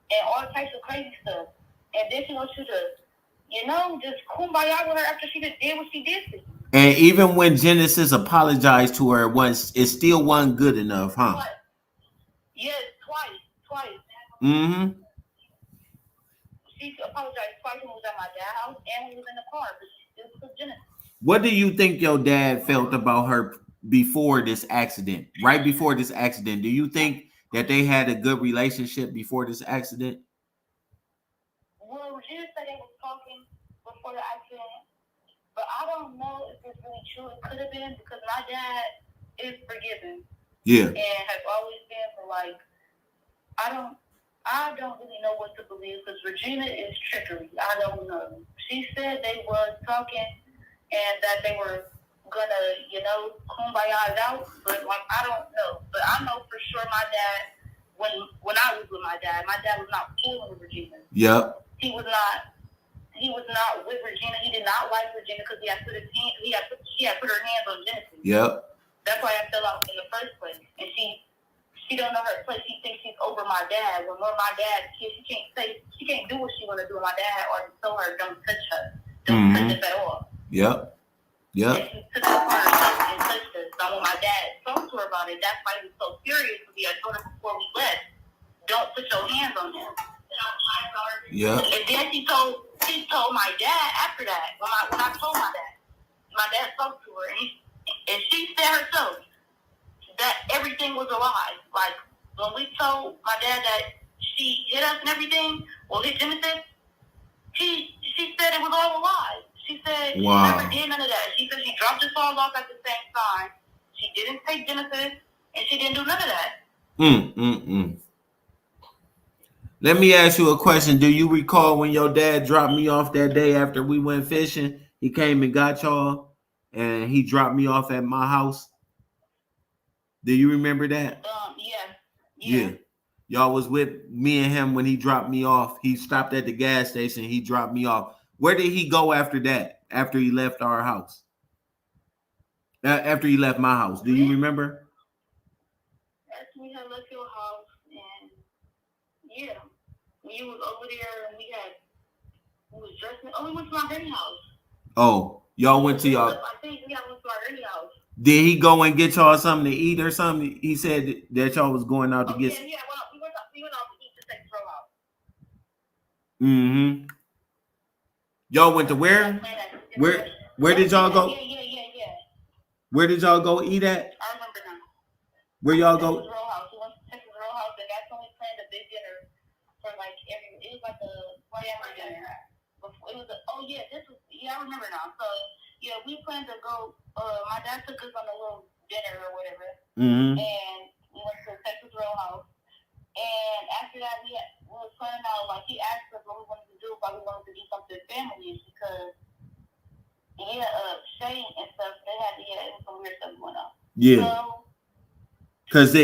and all types of crazy stuff. And then she wants you to, just kumbaya with her after she just did what she did to you. And even when Genesis apologized to her once, it still wasn't good enough, huh? What? Yes, twice. Mm-hmm. She apologized twice when we was at my dad's house and when we was in the car, but she still took Genesis. What do you think your dad felt about her before this accident? Right before this accident, do you think that they had a good relationship before this accident? Well, Regina said they was talking before the accident, but I don't know if it's really true. It could have been because my dad is forgiving. Yeah. And has always been for like, I don't really know what to believe because Regina is trickery. I don't know. She said they was talking and that they were gonna, kumbaya it out, but like I don't know. But I know for sure my dad, when I was with my dad was not fooling with Regina. Yep. He was not with Regina. He did not like Regina because she had put her hands on Genesis. Yep. That's why I fell out in the first place. And she don't know her place. She thinks she's over my dad. When my dad's kid, she can't do what she want to do with my dad or tell her don't touch her. Don't touch us at all. Yep. Yep. And she took her part and touched us. So when my dad spoke to her about it, that's why he was so furious with me. I told her before we left, don't put your hands on him. Yeah. And then she told my dad after that, when I told my dad spoke to her, and she said herself that everything was a lie. Like, when we told my dad that she hit us and everything, hit Genesis, she said it was all a lie. She said she never did none of that. She said she dropped us all off at the same time. She didn't take Genesis, and she didn't do none of that. Mm. Let me ask you a question. Do you recall when your dad dropped me off that day after we went fishing? He came and got y'all, and he dropped me off at my house. Do you remember that? Yeah. Y'all was with me and him when he dropped me off. He stopped at the gas station. He dropped me off. Where did he go after that? After he left our house? After he left my house. Do you remember? After we had left your house, and yeah, when you was over there, and we was dressing. Oh, we went to my granny house. Oh, y'all went to y'all. I think we went to our granny house. Did he go and get y'all something to eat or something? He said that y'all was going out to get. Yeah, we went out to eat the second row house. Mm-hmm. Y'all went to where? Where did y'all go? Yeah. Where did y'all go eat at? I remember now. Where y'all go? Texas Row House. We went to Texas Row House, and that's when we planned a big dinner for like every. It was like a family dinner. It was I remember now. So yeah, we planned to go. My dad took us on a little dinner or whatever, Mm-hmm. and we went to Texas Row House. And after that, we was planning out, like, he asked us what we wanted to do, why we wanted to do something family, because, Shane and stuff, they had some weird stuff going on. Yeah. Because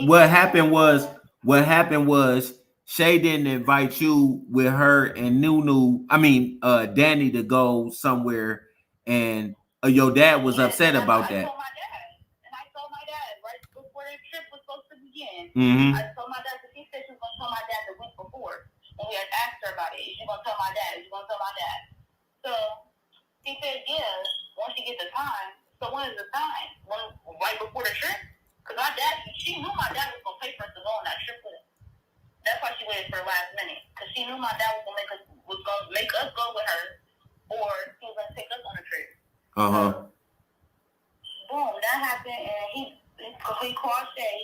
what happened was Shay didn't invite you with her and Danny to go somewhere, and your dad was upset about that. I told my dad right before the trip was supposed to begin. Mm-hmm. I told my dad, because he said she was going to tell my dad the week before. When we had asked her about it, is she going to tell my dad? Is she going to tell my dad? So he said, yeah, once you get the time. So when is the time? Right before the trip? Because my dad, she knew my dad was going to pay for us to go on that trip with him. That's why she waited for the last minute. Because she knew my dad was going to make us go with her, or he was going to take us on a trip. Uh-huh. So, boom, that happened, and he called Shay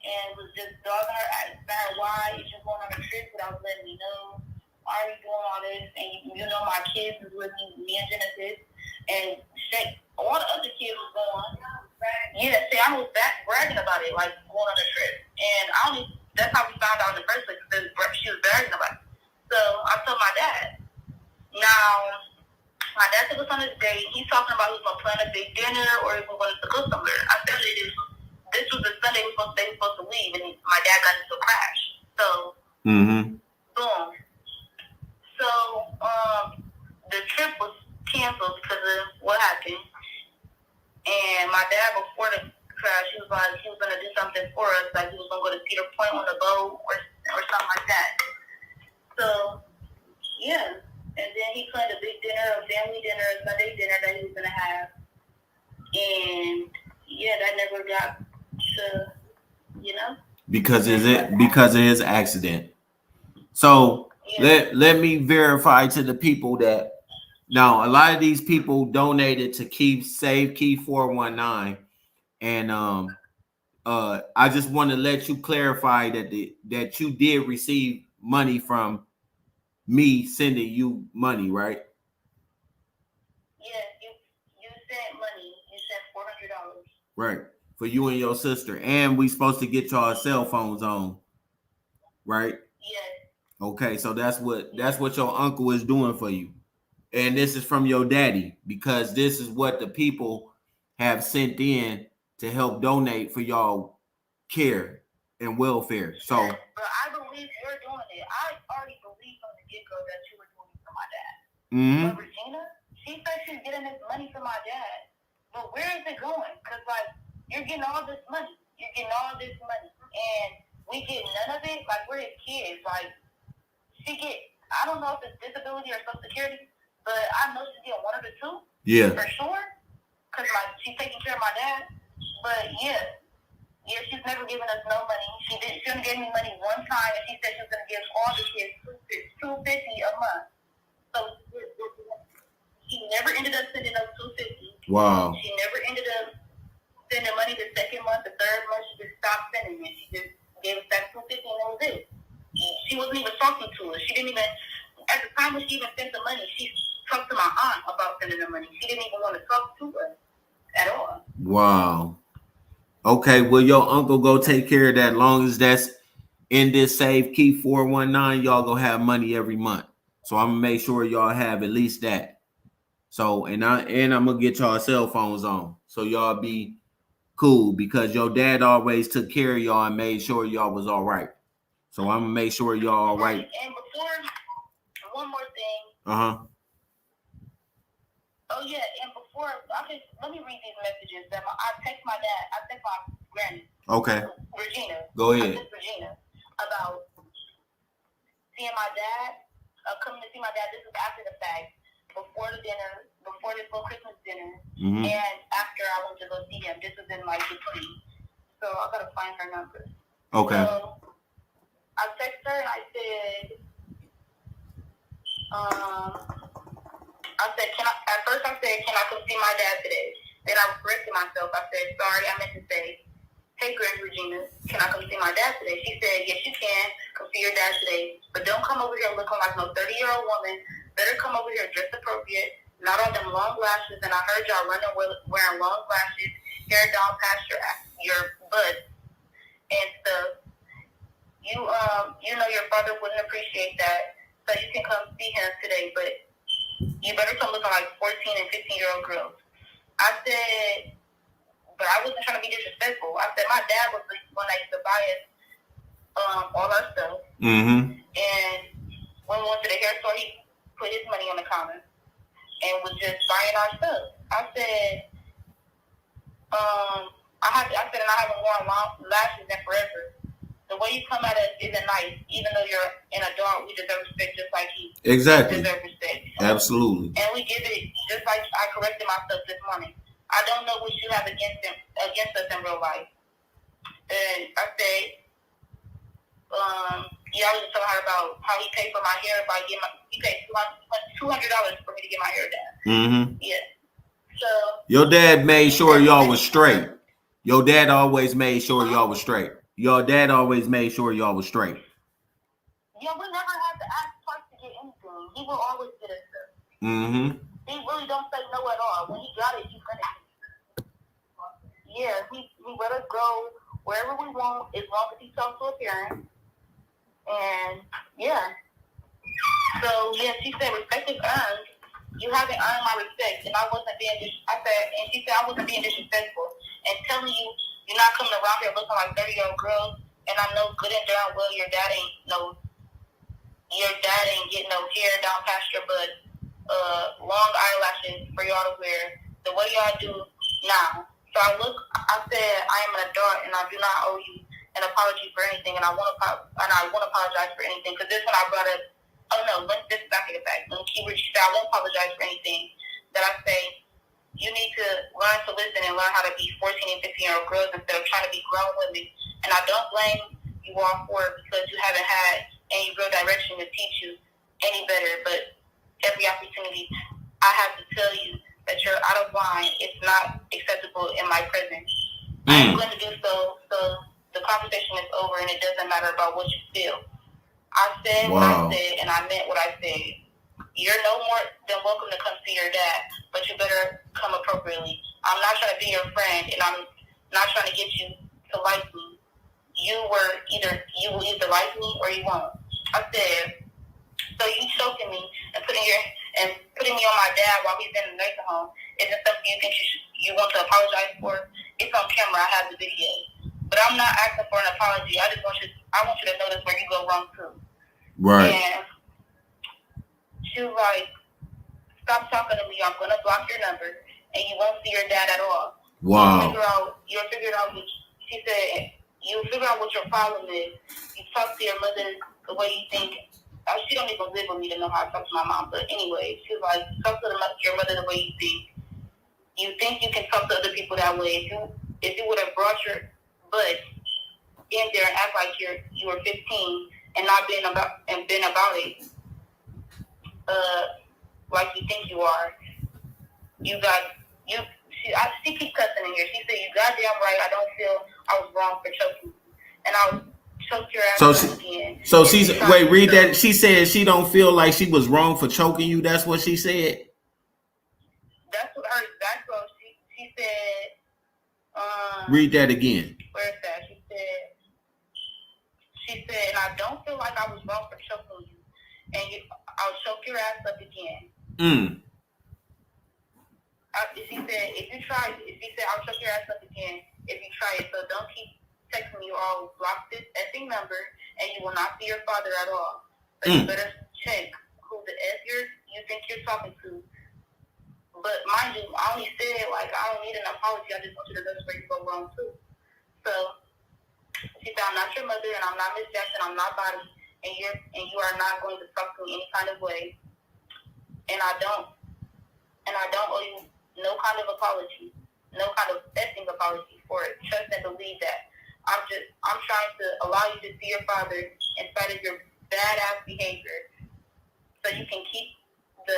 and was just dogging her, asking her why is you going on a trip without letting me know? Why are you doing all this? And you know my kids is with me and Genesis, and Shay, all the other kids was going. Yeah, see, I was bragging about it, like going on a trip, and that's how we found out in the first place, because she was bragging about it. So I told my dad. Now, my dad took us on this date. He's talking about he was going to plan a big dinner or if we wanted to go somewhere. I said this was the Sunday they were supposed to leave, and my dad got into a crash. So, boom. So, the trip was canceled because of what happened. And my dad, before the crash, he was like, he was going to do something for us, like he was going to go to Cedar Point on the boat or something like that. So, yeah. And then he planned a big dinner, a family dinner, a Sunday dinner that he was going to have. And, yeah, that never got to, because of his accident. So let me verify to the people that now a lot of these people donated to Save Key 419, and I just want to let you clarify that you did receive money from me sending you money, right? Yes, you sent money. You sent $400. Right. For you and your sister. And we supposed to get y'all cell phones on. Right? Yes. Okay, so that's what your uncle is doing for you. And this is from your daddy, because this is what the people have sent in to help donate for y'all care and welfare. So but I believe you're doing it. I already believed from the get-go that you were doing it for my dad. Mm-hmm. But Regina, she said she's getting this money from my dad. But where is it going? Because, like, you're getting all this money. And we get none of it. Like, we're his kids. Like, I don't know if it's disability or Social Security, but I know she's getting one of the two. Yeah. For sure. Because, like, she's taking care of my dad. But, yeah, she's never given us no money. She only gave me money one time, and she said she was going to give all the kids $250 a month. So she never ended up sending us $250. Wow. She never ended up sending money the second month, the third month. She just stopped sending it. She just gave us that $250, and that was it. She wasn't even talking to us. She didn't even, at the time when she even sent the money, she talked to my aunt about sending the money. She didn't even want to talk to us at all. Wow. Okay, will your uncle go take care of that? Long as that's in this save key 419, y'all gonna have money every month. So I'm gonna make sure y'all have at least that. So I'm gonna get y'all cell phones on, so y'all be cool because your dad always took care of y'all and made sure y'all was all right. So I'm gonna make sure y'all all right. And before, one more thing. Oh yeah, and before let me read these messages that I text my dad. I text my granny. Okay. Regina. Go ahead. I text Regina about seeing my dad. Coming to see my dad. This is after the fact. Before the dinner, before this little Christmas dinner, and after I went to go see him. This was in like between. So I gotta find her number. Okay. So I texted her and I said, at first I said, can I come see my dad today? Then I corrected myself. I said, sorry, I meant to say, hey, Grand Regina, can I come see my dad today? She said, yes, you can. Come see your dad today. But don't come over here looking like no 30-year-old woman. Better come over here dressed appropriate, not all them long lashes. And I heard y'all running wearing long lashes, hair down past your butt and stuff. You know your father wouldn't appreciate that. So you can come see him today, but you better come looking like 14 and 15-year-old girls. I said, but I wasn't trying to be disrespectful. I said, my dad was the one that used to buy us all our stuff. Mm-hmm. And when we went to the hair store, he put his money on the counter and was just buying our stuff. I said, I haven't worn long lashes in forever. The way you come at us isn't nice. Even though you're an adult, we deserve respect just like you. Exactly. Deserve respect. Absolutely. And we give it just like I corrected myself this morning. I don't know what you have against us in real life. And I said, I was telling her about how he paid for my hair he paid $200 for me to get my hair done. Mm-hmm. Yeah. So your dad made sure y'all was straight. Your dad always made sure y'all was straight. Your dad always made sure y'all was straight. Yeah, we never had to ask twice to get anything. He will always get us stuff. Mm-hmm. He really don't say no at all. When he got it, he's gonna. Yeah, he let us go wherever we want as long as he talks to a parent. And yeah. So yeah, she said respect is earned. You haven't earned my respect, and I wasn't being. And she said I wasn't being disrespectful and telling you. You're not coming around here looking like 30-year-old girls, and I know good and darn well your dad ain't getting no hair down past your butt, long eyelashes for y'all to wear the way y'all do now. So I said I am an adult and I do not owe you an apology for anything, and I want to apologize for anything because this one I brought up. Oh no, this is after the fact. When she said I won't apologize for anything that I say. You need to learn to listen and learn how to be 14 and 15-year-old girls instead of trying to be grown women. And I don't blame you all for it because you haven't had any real direction to teach you any better. But every opportunity, I have to tell you that you're out of line. It's not acceptable in my presence. I'm going to do so the conversation is over and it doesn't matter about what you feel. I said what I said and I meant what I said. You're no more than welcome to come see your dad, but you better come appropriately. I'm not trying to be your friend, and I'm not trying to get you to like me. You will either like me or you won't. I said, so you choking me and putting me on my dad while he's in the nursing home isn't something you think you want to apologize for? It's on camera. I have the video, but I'm not asking for an apology. I want you to notice where you go wrong too. Right. And she was like, stop talking to me. I'm going to block your number. And you won't see your dad at all. Wow. You'll figure out she said, you'll figure out what your problem is. You talk to your mother the way you think. She don't even live with me to know how to talk to my mom. But anyway, she was like, talk to your mother the way you think. You think you can talk to other people that way. If you would have brought your butt in there and act like you were 15 and not been about it, like you think you are. She keeps cussing in here. She said, you goddamn right, I don't feel I was wrong for choking. And I'll choke your ass again. So read that. She said she don't feel like she was wrong for choking you. That's what she said? That's what her exact quote. She said, Read that again. Where is that? She said, and I don't feel like I was wrong for choking you. And I'll choke your ass up again. She said, I'll choke your ass up again if you try it. So don't keep texting me or I'll block this effing number and you will not see your father at all. So you better check who the F you think you're talking to. But mind you, I only said, like, I don't need an apology. I just want you to notice where you go wrong, too. So she said, I'm not your mother and I'm not Miss Jackson. I'm not Bonnie. And you are not going to talk to me any kind of way. And I don't owe you no kind of apology, no kind of effing apology for it. Trust and believe that. I'm trying to allow you to see your father in spite of your badass behavior, so you can keep the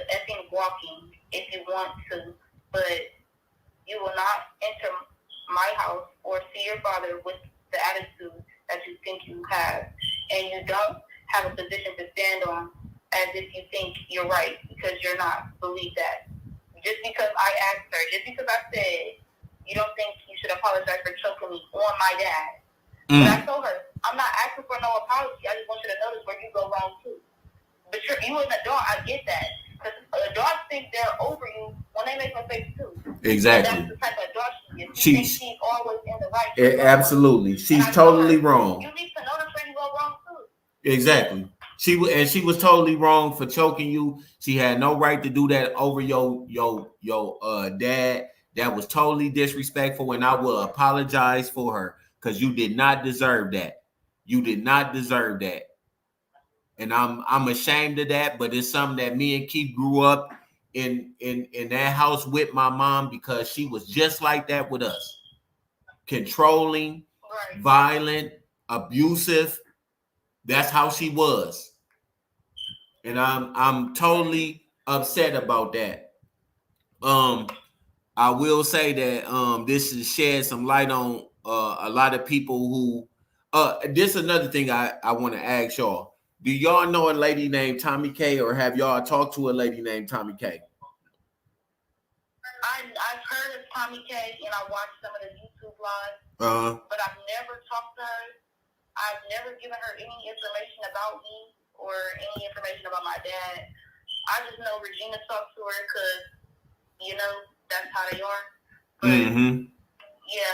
effing walking if you want to, but you will not enter my house or see your father with the attitude that you think you have, and you don't have a position to stand on as if you think you're right, because you're not. Believe that. Just because I asked her, just because I said, you don't think you should apologize for choking me on my dad. But I told her, I'm not asking for no apology. I just want you to notice where you go wrong too. But you as an adult, I get that. Because adults think they're over you when they make mistakes too. Exactly. And that's the type of adult she is. She thinks she's always in the right. Absolutely. She's totally wrong. You need to notice where you go wrong too. Exactly. She was totally wrong for choking you. She had no right to do that over your dad. That was totally disrespectful, and I will apologize for her because you did not deserve that. You did not deserve that. And I'm ashamed of that, but it's something that me and Keith grew up in that house with my mom, because she was just like that with us. Controlling, violent, abusive. That's how she was. And I'm totally upset about that. I will say that this has shed some light on a lot of people who this is another thing I want to ask y'all. Do y'all know a lady named Tommy K, or have y'all talked to a lady named Tommy K? I've heard of Tommy K and I watched some of the YouTube lives, but I've never talked to her. I've never given her any information about me or any information about my dad. I just know Regina talked to her because, that's how they are. But, yeah,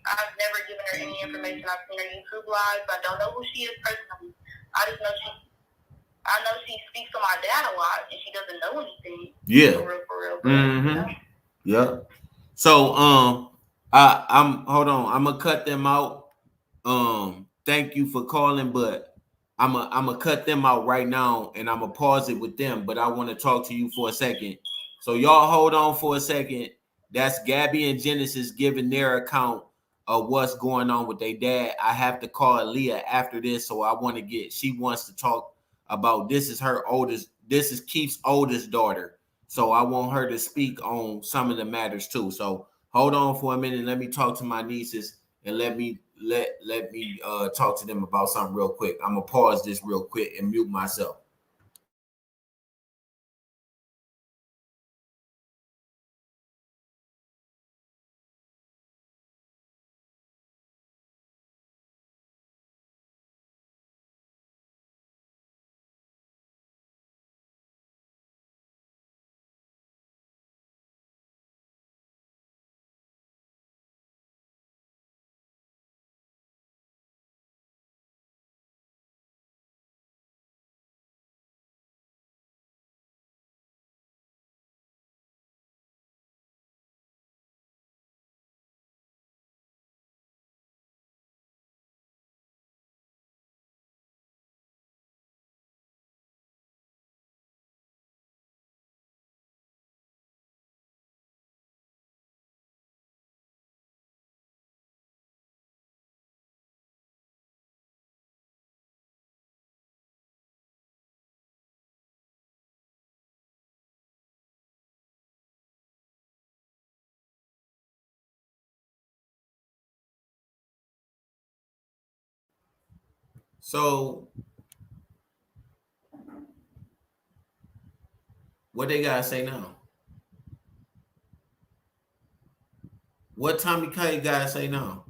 I've never given her any information. I've seen her YouTube lives. I don't know who she is personally. I just know she speaks to my dad a lot and she doesn't know anything. Yeah. For real. But, Yeah. So I'm hold on. I'm gonna cut them out. Thank you for calling, but I'm gonna cut them out right now, and I'm gonna pause it with them. But I want to talk to you for a second. So y'all hold on for a second. That's Gabby and Genesis giving their account of what's going on with their dad. I have to call Leah after this, so I want to get. She wants to talk about this. Is her oldest. This is Keith's oldest daughter. So I want her to speak on some of the matters too. So hold on for a minute. Let me talk to my nieces and let me talk to them about something real quick. I'm gonna pause this real quick and mute myself. So what they gotta say now? What Tommy K guy say now?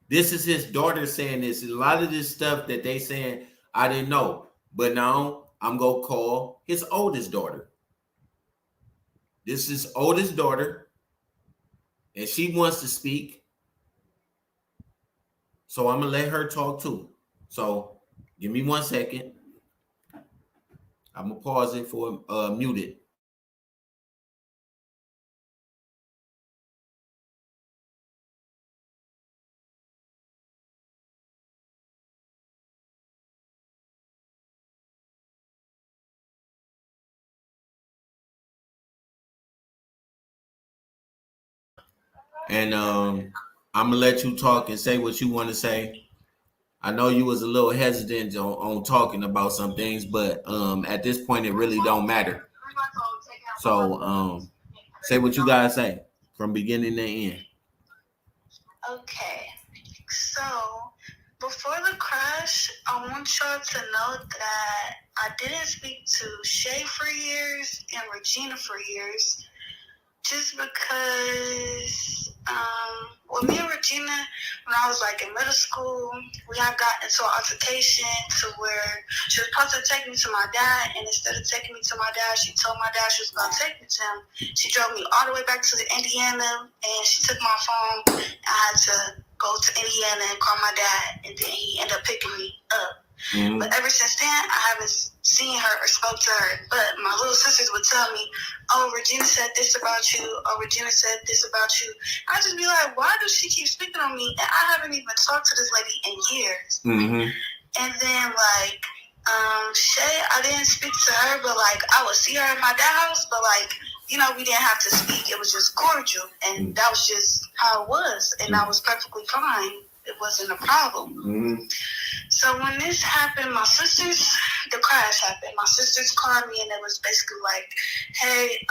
This is his daughter saying this. A lot of this stuff that they saying I didn't know, but now I'm gonna call his oldest daughter. This is oldest daughter, and she wants to speak. So I'm gonna let her talk too. So give me 1 second. I'm gonna pause it for mute it. And I'm gonna let you talk and say what you want to say. I know you was a little hesitant on talking about some things, but at this point it really don't matter. So say what you guys say from beginning to end. Okay, so before the crash, I want y'all to know that I didn't speak to Shay for years and Regina for years, just because, well, me and Regina, when I was like in middle school, we had got into an altercation to where she was supposed to take me to my dad, and instead of taking me to my dad, she told my dad she was going to take me to him. She drove me all the way back to Indiana, and she took my phone. I had to go to Indiana and call my dad, and then he ended up picking me up. Mm-hmm. But ever since then, I haven't seen her or spoke to her. But my little sisters would tell me, oh, Regina said this about you. Oh, Regina said this about you. I'd just be like, why does she keep speaking on me? And I haven't even talked to this lady in years. Mm-hmm. And then, like, Shay, I didn't speak to her, but, like, I would see her at my dad's house, but, like, you know, we didn't have to speak. It was just cordial. And that was just how it was. And I was perfectly fine. It wasn't a problem. Mm-hmm. So when this happened, the crash happened. My sisters called me and it was basically like, hey,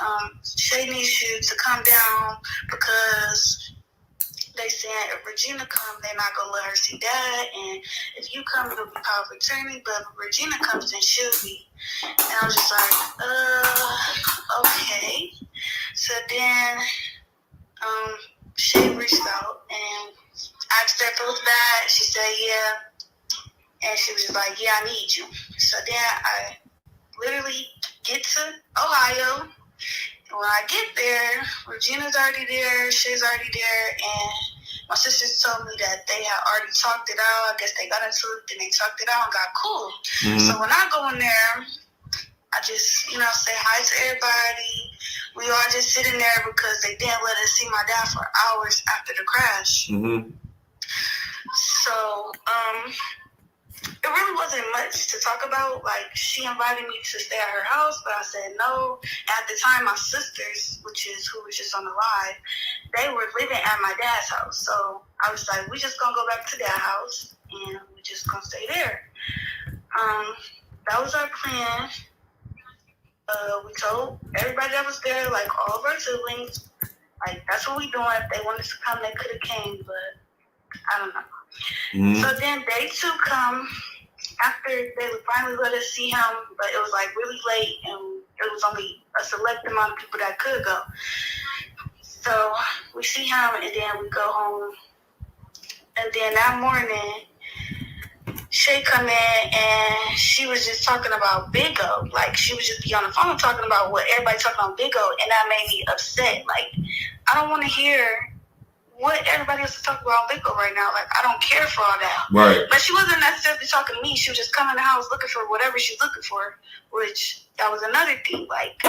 Shay needs you to come down because they said if Regina comes, they're not going to let her see dad. And if you come, it'll be power of attorney. But if Regina comes, then she'll be. And I was just like, okay. So then Shay reached out and asked her if it was bad. She said, yeah. And she was just like, yeah, I need you. So then I literally get to Ohio. And when I get there, Regina's already there, Shay's already there, and my sisters told me that they had already talked it out. I guess they got into it, then they talked it out and got cool. Mm-hmm. So when I go in there, I just, you know, say hi to everybody. We all just sitting there because they didn't let us see my dad for hours after the crash. Mm-hmm. So, it really wasn't much to talk about. Like, she invited me to stay at her house, but I said no. At the time, my sisters, who was just on the live, they were living at my dad's house. So I was like, we just gonna go back to that house, and we just gonna stay there. That was our plan. We told everybody that was there, like all of our siblings, like that's what we doing. If they wanted to come, they could have came, but I don't know. Mm-hmm. So then day 2 come. After they would finally let us see him, but it was like really late and it was only a select amount of people that could go. So we see him and then we go home. And then that morning, Shay come in and she was just talking about Big O. Like, she was just be on the phone talking about what everybody talking about Big O, and that made me upset. Like, I don't want to hear what everybody else is talking about Big O right now. Like, I don't care for all that. Right. But she wasn't necessarily talking to me. She was just coming in the house looking for whatever she's looking for, which that was another thing. Like,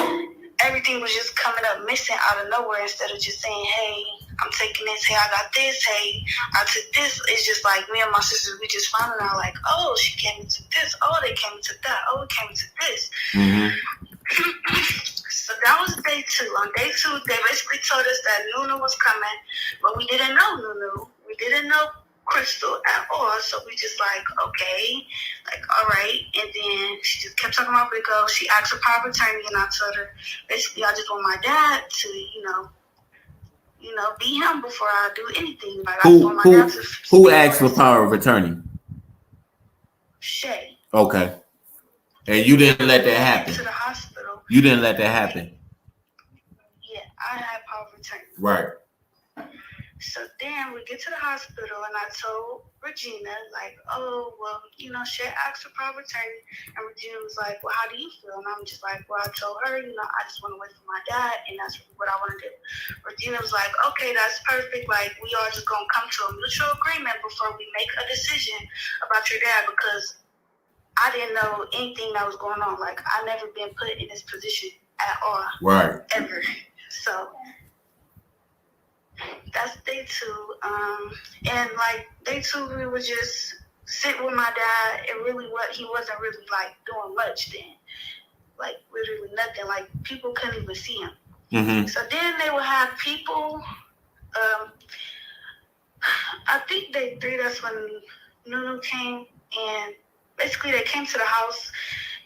everything was just coming up missing out of nowhere instead of just saying, hey, I'm taking this. Hey, I got this. Hey, I took this. It's just like me and my sisters, we just found out like, oh, she came into this. Oh, they came into that. Oh, it came into this. Mm-hmm. So that was day 2. On day 2, they basically told us that Nunu was coming, but we didn't know Nunu. We didn't know Crystal at all. So we just like, okay, like, all right. And then she just kept talking about Rico. She asked for power of attorney, and I told her, basically, I just want my dad to, you know, be him before I do anything. Like, I just want my dad to. Who asked for power of attorney? Shay. Okay. And you didn't let that happen. To the hospital. You didn't let that happen. Yeah. I had power of attorney. Right. So then we get to the hospital, and I told Regina, like, oh, well, you know, Shay asked for power of attorney, and Regina was like, well, how do you feel? And I'm just like, well, I told her, you know, I just want to wait for my dad, and that's what I want to do. Regina was like, okay, that's perfect. Like, we all just going to come to a mutual agreement before we make a decision about your dad, because I didn't know anything that was going on. Like, I never been put in this position at all. Right. Ever. So that's day 2. And like day 2, we would just sit with my dad. And really, he wasn't really like doing much then. Like literally nothing. Like people couldn't even see him. Mm-hmm. So then they would have people. I think day 3. That's when Nunu came, and basically they came to the house,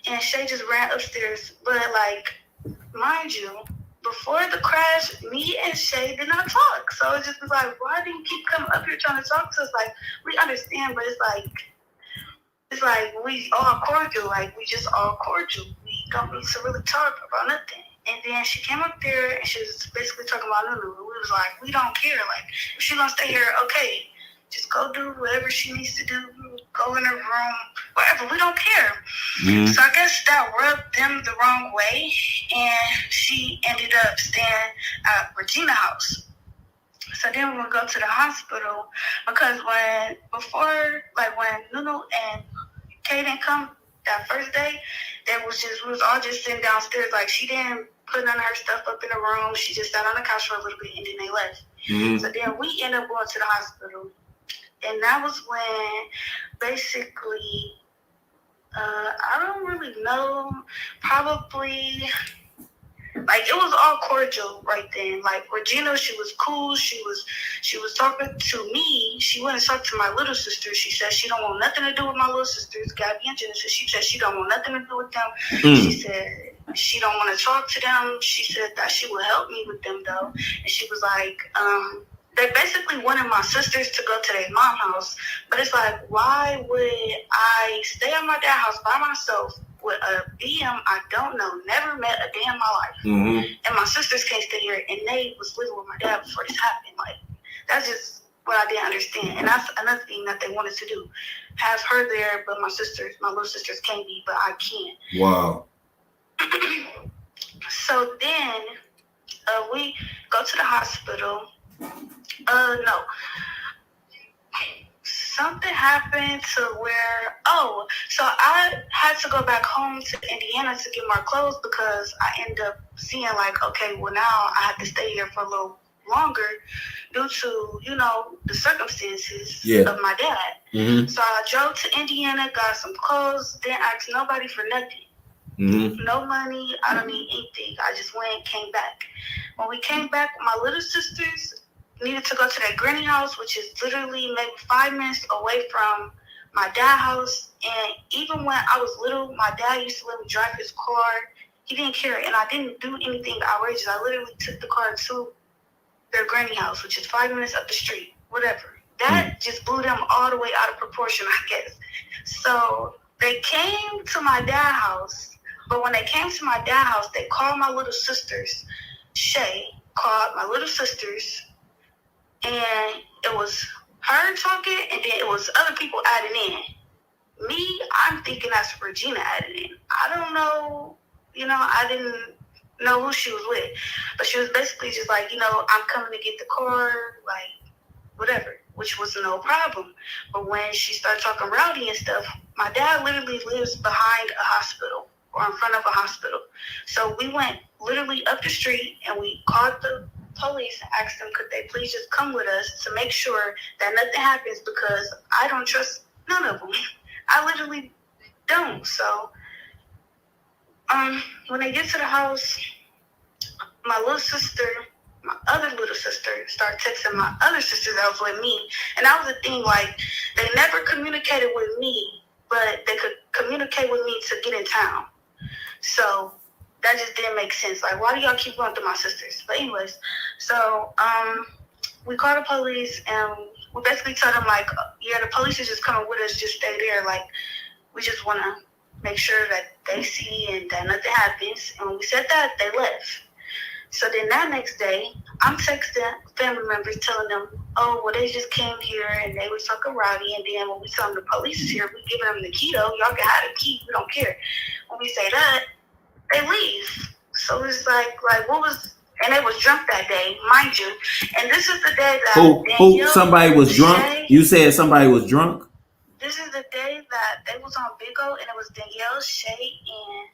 and Shay just ran upstairs. But like, mind you, before the crash, me and Shay did not talk. So it just was like, why do you keep coming up here trying to talk to us? Like, we understand, but it's like we all cordial. Like, we just all cordial. We don't need to really talk about nothing. And then she came up there, and she was basically talking about Nunu. We was like, we don't care. Like, if she gonna stay here, okay, just go do whatever she needs to do. Go in her room, whatever. We don't care. Mm-hmm. So I guess that rubbed them the wrong way, and she ended up staying at Regina's house. So then we would go to the hospital, because when Nunu and Kay didn't come that first day, we was all just sitting downstairs. Like, she didn't put none of her stuff up in the room. She just sat on the couch for a little bit, and then they left. Mm-hmm. So then we ended up going to the hospital. And that was when, basically, I don't really know, probably, like, it was all cordial right then. Like, Regina, she was cool. She was talking to me. She wouldn't talk to my little sister. She said she don't want nothing to do with my little sisters, Gabby and Genesis. She said she don't want nothing to do with them. She said she don't want to talk to them. She said that she would help me with them, though. And she was like, they basically wanted my sisters to go to their mom's house, but it's like, why would I stay at my dad's house by myself with a BM I don't know, never met a day in my life, and my sisters can't stay here, and they was living with my dad before this happened? Like, that's just what I didn't understand, and that's another thing that they wanted to do, have her there, but my little sisters can't be, but I can. Wow. So then we go to the hospital. No. Something happened to where, so I had to go back home to Indiana to get more clothes, because I ended up seeing like, okay, well, now I have to stay here for a little longer due to, you know, the circumstances of my dad. Mm-hmm. So I drove to Indiana, got some clothes, didn't ask nobody for nothing. Mm-hmm. No money, I don't need anything. I just went, came back. When we came back, my little sisters needed to go to their granny house, which is literally maybe 5 minutes away from my dad's house. And even when I was little, my dad used to let me drive his car. He didn't care, and I didn't do anything outrageous. I literally took the car to their granny house, which is 5 minutes up the street, whatever. That just blew them all the way out of proportion, I guess. So they came to my dad's house, but when they came to my dad's house, they called my little sisters. Shay called my little sisters, and it was her talking, and then it was other people adding in. Me, I'm thinking that's Regina added in. I don't know, you know, I didn't know who she was with. But she was basically just like, you know, I'm coming to get the car, like, whatever, which was no problem. But when she started talking rowdy and stuff, my dad literally lives behind a hospital, or in front of a hospital. So we went literally up the street, and we called the police and asked them, could they please just come with us to make sure that nothing happens, because I don't trust none of them. I literally don't. So when they get to the house, my other little sister started texting my other sister that was with me. And that was the thing, like, they never communicated with me, but they could communicate with me to get in town. So that just didn't make sense. Like, why do y'all keep going through my sisters? But anyways, so we called the police, and we basically told them, like, yeah, the police is just coming with us, just stay there. Like, we just want to make sure that they see and that nothing happens. And when we said that, they left. So then that next day, I'm texting family members telling them, oh, well, they just came here and they was talking rowdy. And then when we tell them the police is here, we giving them the key, though. Y'all can have the key. We don't care. When we say that, they leave. So it's like what was, and they was drunk that day, mind you. And this is the day that who somebody was drunk? Shay, you said somebody was drunk? This is the day that they was on Big O, and it was Danielle, Shay, and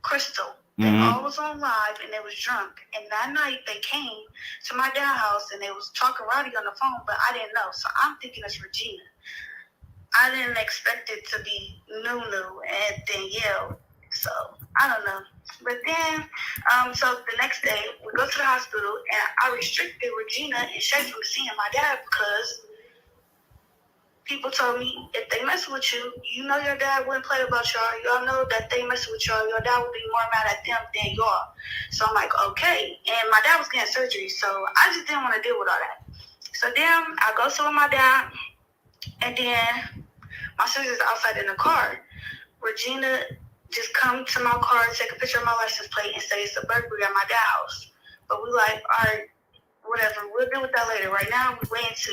Crystal. They all was on live, and they was drunk. And that night, they came to my dad's house, and they was talking rowdy on the phone, but I didn't know. So I'm thinking it's Regina. I didn't expect it to be Nunu and Danielle. So I don't know. But then, so the next day, we go to the hospital, and I restricted Regina and Shay from seeing my dad because people told me if they mess with you, you know your dad wouldn't play about y'all. Y'all know that they mess with y'all. Your dad would be more mad at them than y'all. So I'm like, okay. And my dad was getting surgery, so I just didn't want to deal with all that. So then I go sit with my dad, and then my sister's outside in the car. Regina just come to my car, take a picture of my license plate, and say it's a burglary at my dad's house. But we like, all right, whatever. We'll deal with that later. Right now, we waiting to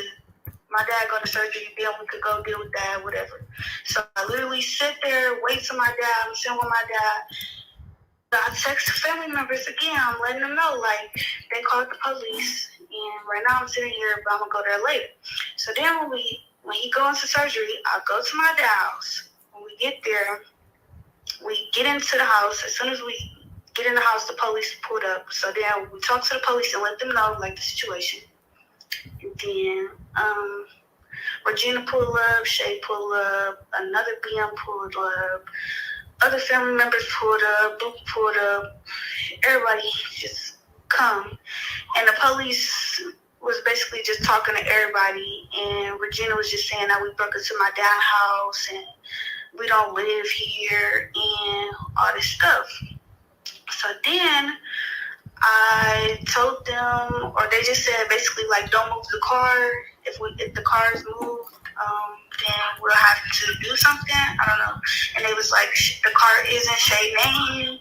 my dad go to surgery, then we could go deal with that, whatever. So I literally sit there, wait till my dad, I'm sitting with my dad. I text family members again, I'm letting them know, like, they called the police, and right now I'm sitting here, but I'm gonna go there later. So then when he goes into surgery, I go to my dad's house. When we get there, we get into the house. As soon as we get in the house, the police pulled up. So then we talk to the police and let them know, like, the situation. And then Regina pulled up, Shay pulled up, another BM pulled up, other family members pulled up, Bookie pulled up, everybody just come. And the police was basically just talking to everybody, and Regina was just saying that we broke into my dad's house and we don't live here and all this stuff. So then I told them, or they just said basically like, don't move the car. If the cars move, then we'll have to do something. I don't know. And they was like, the car isn't Shay's name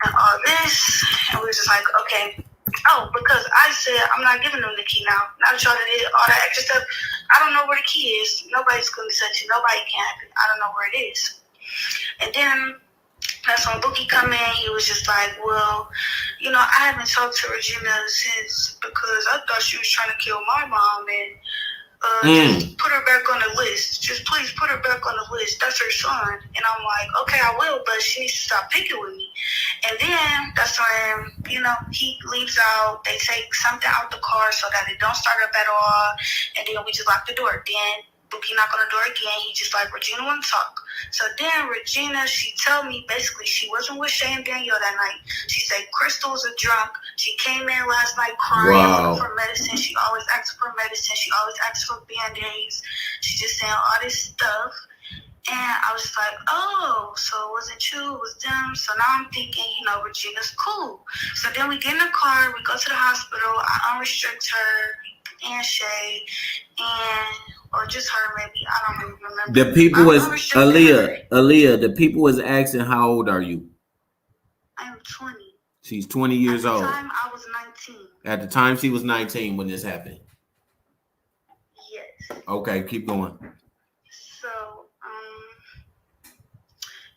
and all this. And we was just like, okay. Oh, because I said I'm not giving them the key now. Now that y'all did all that extra stuff, I don't know where the key is. Nobody's going to touch it. Nobody can have it. I don't know where it is. And then that's when Bookie come in. He was just like, well, you know, I haven't talked to Regina since because I thought she was trying to kill my mom, and just put her back on the list. Just please put her back on the list. That's her son. And I'm like, okay, I will, but she needs to stop picking with me. And then that's when, you know, he leaves out. They take something out the car so that it don't start up at all. And then we just lock the door. Then Bookie knock on the door again. He just like, Regina want to talk. So then Regina, she told me basically she wasn't with Shay and Danielle that night. She said Crystal was a drunk. She came in last night crying for medicine. She always asks for medicine. She always asks for Band-Aids. She just saying all this stuff. And I was just like, oh, so it wasn't you, it was them. So now I'm thinking, you know, Regina's cool. So then we get in the car, we go to the hospital. I unrestrict her and Shay, or just her maybe. I don't really remember. The people was Aaliyah. The people was asking, how old are you? I am 20. She's 20 years old. At the time, I was 19. At the time, she was 19 when this happened. Yes. Okay, keep going. So,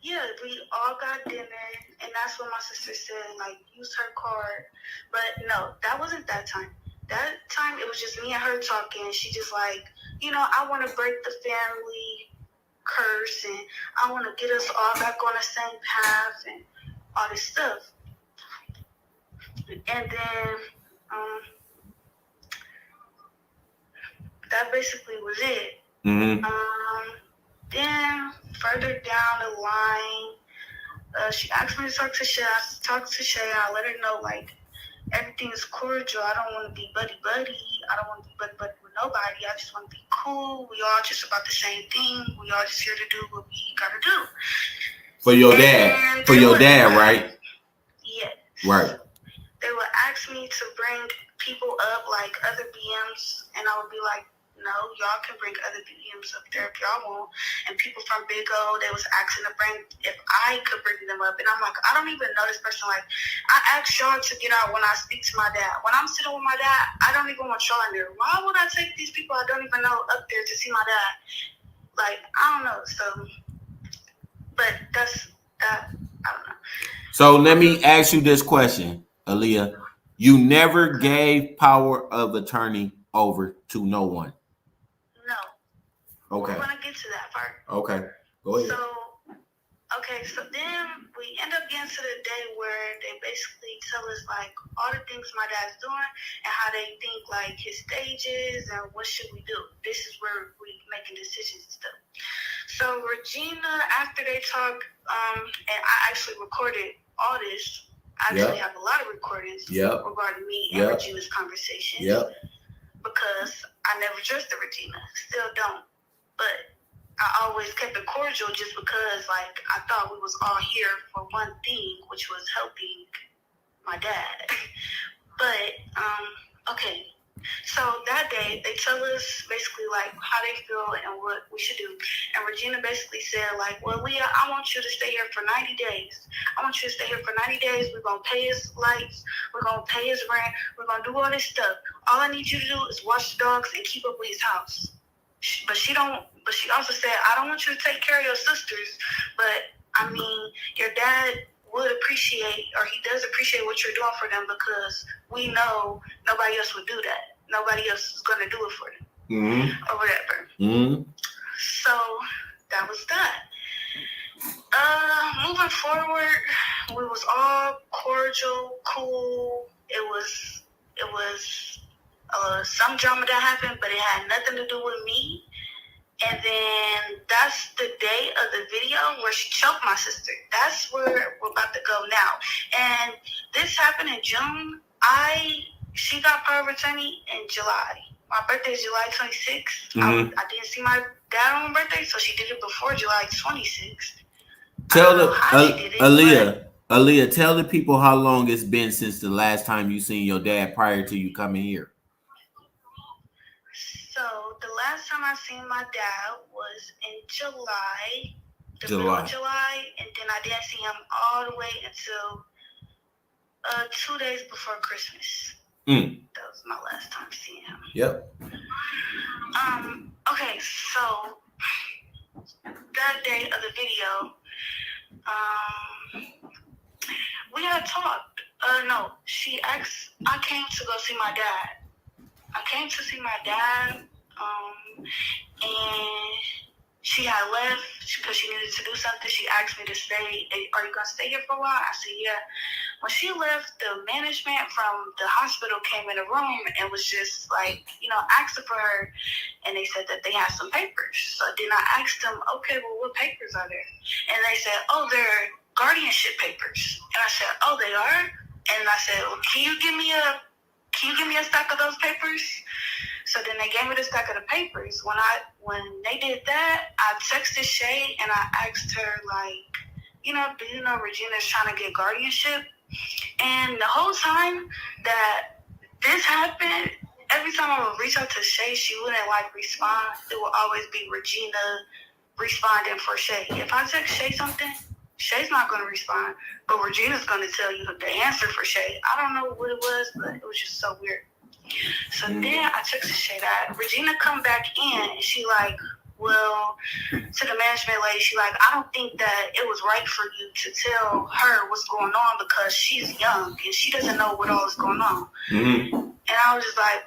yeah, we all got dinner, and that's when my sister said, like, use her card. But no, that wasn't that time. That time, it was just me and her talking. She just like, you know, I want to break the family curse, and I want to get us all back on the same path and all this stuff. And then that basically was it. Mm-hmm. Then further down the line, she asked me to talk to Shay. I talked to Shay. I let her know, like, everything is cordial. I don't want to be buddy-buddy. I don't want to be buddy-buddy with nobody. I just want to be cool. We all just about the same thing. We all just here to do what we got to do. For your dad. For your dad, right? Yes. Right. They would ask me to bring people up, like other BMs, and I would be like, no, y'all can bring other BMs up there if y'all want. And people from Big O, they was asking to bring, if I could bring them up. And I'm like, I don't even know this person. Like, I asked y'all to get out when I speak to my dad. When I'm sitting with my dad, I don't even want y'all in there. Why would I take these people I don't even know up there to see my dad? Like, I don't know. So, but that's that. I don't know. So let me ask you this question, Aaliyah. You never gave power of attorney over to no one. No. Okay. We're gonna get to that part. Okay. Go ahead. So then we end up getting to the day where they basically tell us like all the things my dad's doing and how they think like his stages and what should we do. This is where we making decisions and stuff. So Regina, after they talk, and I actually recorded all this. I actually have a lot of recordings regarding me and Regina's conversations. Because I never trusted Regina. Still don't. But I always kept it cordial just because, like, I thought we was all here for one thing, which was helping my dad. But, okay. So that day, they tell us basically, like, how they feel and what we should do. And Regina basically said, like, well, Leah, I want you to stay here for 90 days. I want you to stay here for 90 days. We're going to pay his lights. We're going to pay his rent. We're going to do all this stuff. All I need you to do is watch the dogs and keep up with his house. But she also said, I don't want you to take care of your sisters, but, I mean, your dad would appreciate, or he does appreciate what you're doing for them because we know nobody else would do that. Nobody else is going to do it for them or whatever. So that was that. Moving forward, we was all cordial, cool. It was some drama that happened, but it had nothing to do with me. And then that's the day of the video where she choked my sister. That's where we're about to go now. And this happened in June. She got power of attorney in July. My birthday is July 26th. I didn't see my dad on my birthday, so she did it before July 26th. Aaliyah, tell the people how long it's been since the last time you seen your dad prior to you coming here. So the last time I seen my dad was in July, middle of July, and then I didn't see him all the way until 2 days before Christmas. That was my last time seeing him. Yep. Okay, so that day of the video, we had talked. No, she asked. I came to go see my dad. And she had left because she needed to do something. She asked me to stay. Are you gonna stay here for a while? I said, yeah. When she left, the management from the hospital came in the room and was just like, asking for her. And they said that they had some papers. So then I asked them, okay, well, what papers are there? And they said, oh, they're guardianship papers. And I said, oh, they are? And I said, well, can you give me a stack of those papers? So then they gave me the stack of the papers. When they did that, I texted Shay and I asked her, like, do you know Regina's trying to get guardianship? And the whole time that this happened, every time I would reach out to Shay, she wouldn't respond. It would always be Regina responding for Shay. If I text Shay something, Shay's not going to respond, but Regina's going to tell you the answer for Shay. I don't know what it was, but it was just so weird. So then I texted Shay that Regina come back in, and she like, well, to the management lady, she like, I don't think that it was right for you to tell her what's going on because she's young and she doesn't know what all is going on. And I was just like,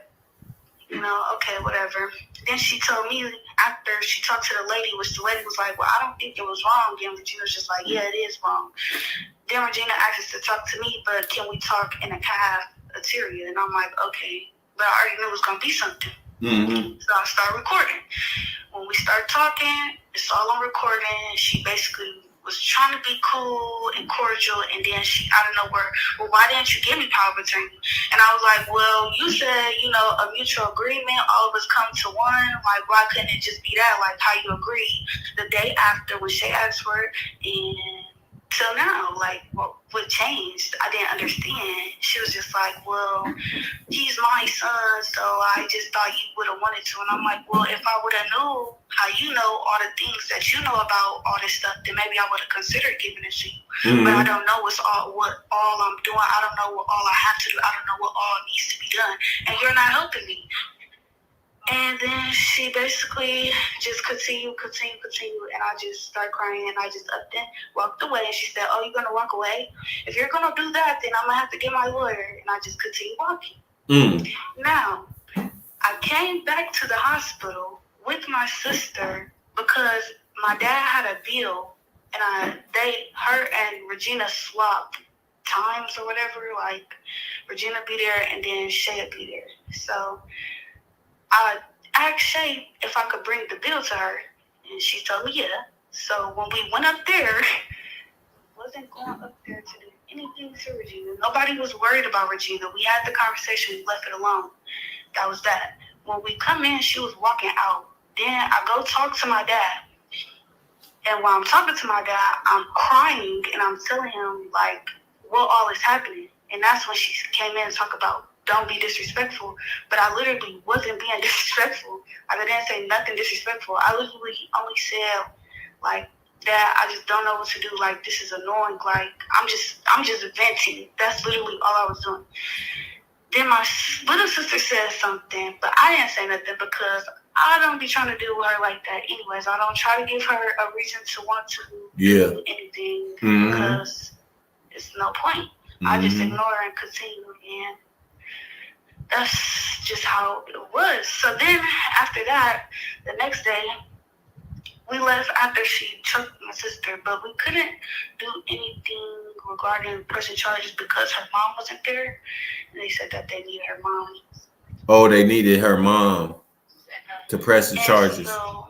okay, whatever. Then she told me after she talked to the lady, which the lady was like, well, I don't think it was wrong. And Regina was just like, yeah, it is wrong. Then Regina asked us to talk to me, but can we talk in a cafeteria? And I'm like, okay. But I already knew it was going to be something. So I started recording. When we started talking, it's all on recording. She basically was trying to be cool and cordial, and then she, out of nowhere, well, why didn't you give me power of attorney? And I was like, well, you said, a mutual agreement, all of us come to one. Like, why couldn't it just be that? Like, how you agreed the day after when Shay asked for it, and till now, like, what changed? I didn't understand. She was just like, well, he's my son, so I just thought you would have wanted to. And I'm like, well, if I would have known how you know all the things that you know about all this stuff, then maybe I would have considered giving it to you. Mm-hmm. But I don't know what all I'm doing. I don't know what all I have to do. I don't know what all needs to be done. And you're not helping me. And then she basically just continued. And I just started crying. And I just up and walked away. And she said, oh, you're going to walk away? If you're going to do that, then I'm going to have to get my lawyer. And I just continued walking. Mm. Now, I came back to the hospital with my sister because my dad had a bill. And her and Regina swapped times or whatever. Like, Regina be there and then Shay would be there. So I asked Shay if I could bring the bill to her, and she told me yeah. So when we went up there, wasn't going up there to do anything to Regina. Nobody was worried about Regina. We had the conversation, we left it alone. That was that. When we come in, she was walking out. Then I go talk to my dad. And while I'm talking to my dad, I'm crying, and I'm telling him, like, what all is happening. And that's when she came in and talked about, don't be disrespectful. But I literally wasn't being disrespectful. I didn't say nothing disrespectful. I literally only said, like, Dad, I just don't know what to do. Like, this is annoying. Like, I'm just venting. That's literally all I was doing. Then my little sister said something, but I didn't say nothing because I don't be trying to deal with her like that anyways. I don't try to give her a reason to want to do anything because it's no point. I just ignore her and continue, and that's just how it was. So then after that, the next day, we left after she took my sister, but we couldn't do anything regarding pressing charges because her mom wasn't there. And they said that they needed her mom. Oh, they needed her mom to press the charges. So,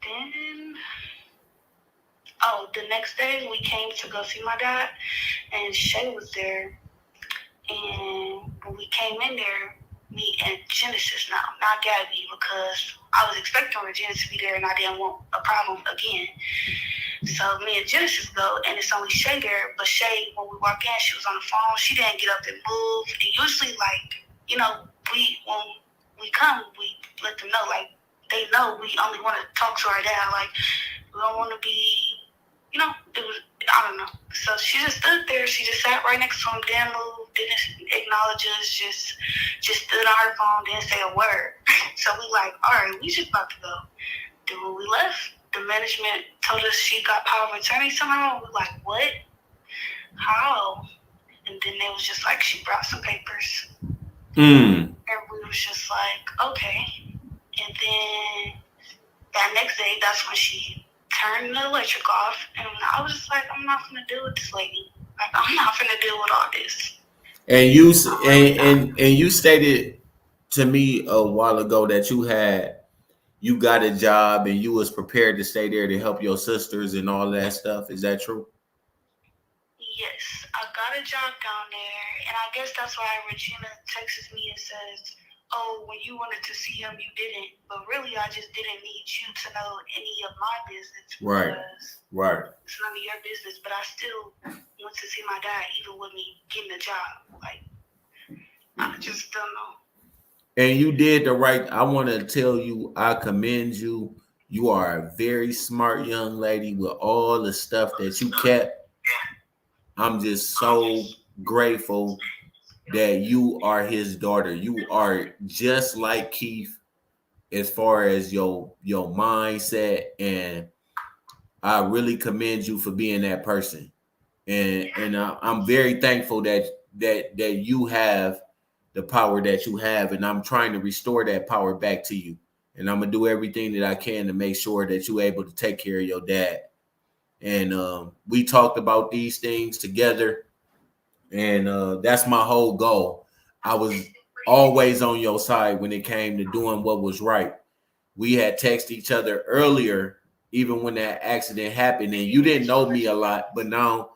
then, the next day we came to go see my dad, and Shay was there. And when we came in there, me and Genesis now, not Gabby, because I was expecting Regina to be there and I didn't want a problem again. So me and Genesis go, and it's only Shay there. But Shay, when we walk in, she was on the phone. She didn't get up and move. And usually, like, you know, when we come, we let them know, like, they know we only want to talk to our dad. Like, we don't want to be, you know, I don't know. So she just stood there. She just sat right next to him, didn't move, didn't acknowledge us, just stood on her phone, didn't say a word. So we like, all right, we just about to go. Then when we left, the management told us she got power of attorney somehow. We like, what? How? And then they was just like, she brought some papers. And we was just like, okay. And then that next day, that's when she turned the electric off. And I was just like, I'm not gonna deal with this lady. Like, I'm not gonna deal with all this. And you stated to me a while ago that you got a job and you was prepared to stay there to help your sisters and all that stuff. Is that true? Yes, I got a job down there, and I guess that's why Regina texts me and says, oh, when you wanted to see him, you didn't. But really, I just didn't need you to know any of my business. Right. It's none of your business, but I still want to see my dad, even with me getting a job. Like, I just don't know. And you did the right. I want to tell you, I commend you. You are a very smart young lady with all the stuff that you kept. I'm just so grateful that you are his daughter. You are just like Keith as far as your mindset, and I really commend you for being that person. And I'm very thankful that you have the power that you have, and I'm trying to restore that power back to you. And I'm gonna do everything that I can to make sure that you're able to take care of your dad. And we talked about these things together, and that's my whole goal. I was always on your side when it came to doing what was right. We had texted each other earlier, even when that accident happened, and you didn't know me a lot, but now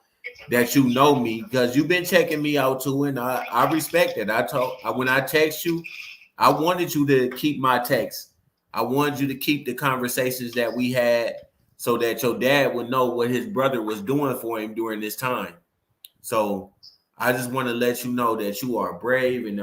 that you know me, because you've been checking me out too, and I respect it. When I text you, I wanted you to keep my text. I wanted you to keep the conversations that we had so that your dad would know what his brother was doing for him during this time. So I just want to let you know that you are brave and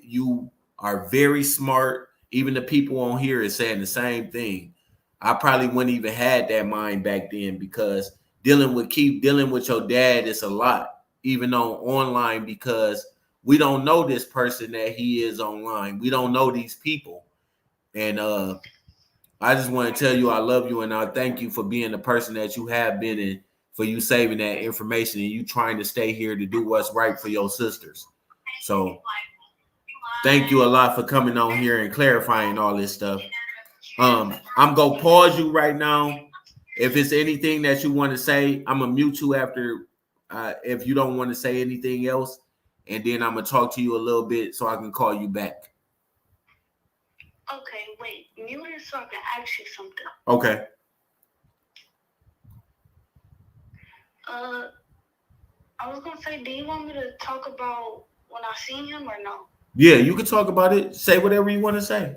you are very smart. Even the people on here is saying the same thing. I probably wouldn't even had that mind back then because dealing with your dad is a lot, even on online, because we don't know this person that he is online. We don't know these people. And I just want to tell you I love you and I thank you for being the person that you have been and for you saving that information and you trying to stay here to do what's right for your sisters. So thank you a lot for coming on here and clarifying all this stuff. I'm gonna pause you right now. If it's anything that you want to say, I'm gonna mute you after if you don't want to say anything else, and then I'm gonna talk to you a little bit so I can call you back. Okay, wait. Mute it so I can ask you something. Okay. I was gonna say, do you want me to talk about when I seen him or no? Yeah, you can talk about it. Say whatever you want to say.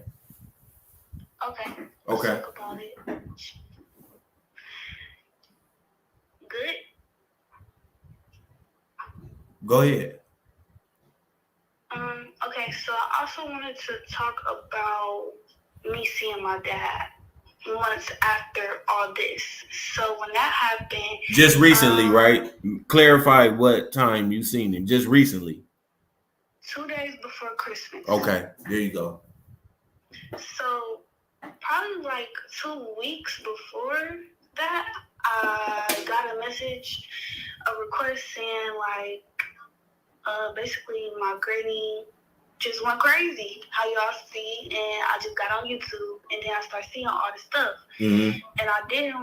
Okay. Okay. Let's talk about it. Good. Go ahead. Okay, so I also wanted to talk about me seeing my dad months after all this. So when that happened, just recently, right? Clarify what time you seen him. Just recently. 2 days before Christmas. Okay, there you go. So probably like 2 weeks before that, I got a message, a request saying like, basically my granny just went crazy, how y'all see, and I just got on YouTube, and then I started seeing all this stuff, and I did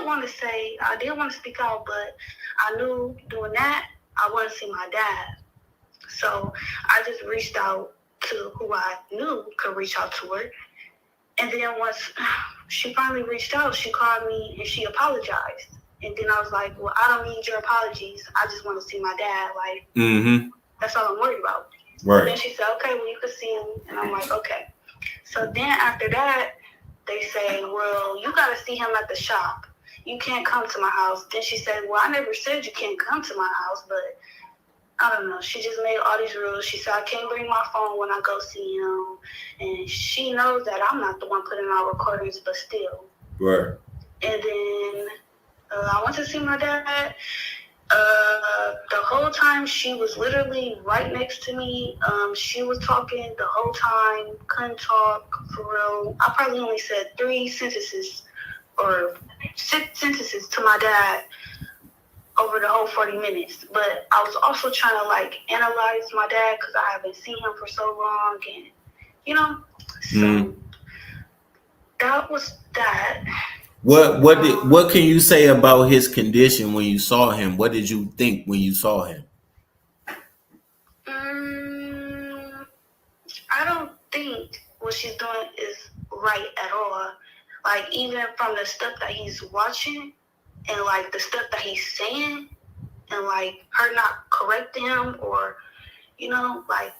want to speak out, but I knew doing that, I wanted to see my dad, so I just reached out to who I knew could reach out to her, and then once she finally reached out, she called me and she apologized. And then I was like, well, I don't need your apologies. I just want to see my dad. Like, that's all I'm worried about. Right. And then she said, okay, well, you can see him. And I'm like, okay. So then after that, they say, well, you got to see him at the shop. You can't come to my house. Then she said, well, I never said you can't come to my house, but I don't know. She just made all these rules. She said, I can't bring my phone when I go see him. And she knows that I'm not the one putting out recordings, but still. Right. And then I went to see my dad. The whole time she was literally right next to me. She was talking the whole time, couldn't talk for real. I probably only said 3 sentences or 6 sentences to my dad over the whole 40 minutes. But I was also trying to like analyze my dad because I haven't seen him for so long, and you know, so that was that. What can you say about his condition when you saw him? What did you think when you saw him? I don't think what she's doing is right at all. Like, even from the stuff that he's watching and like the stuff that he's saying and like her not correcting him, or you know, like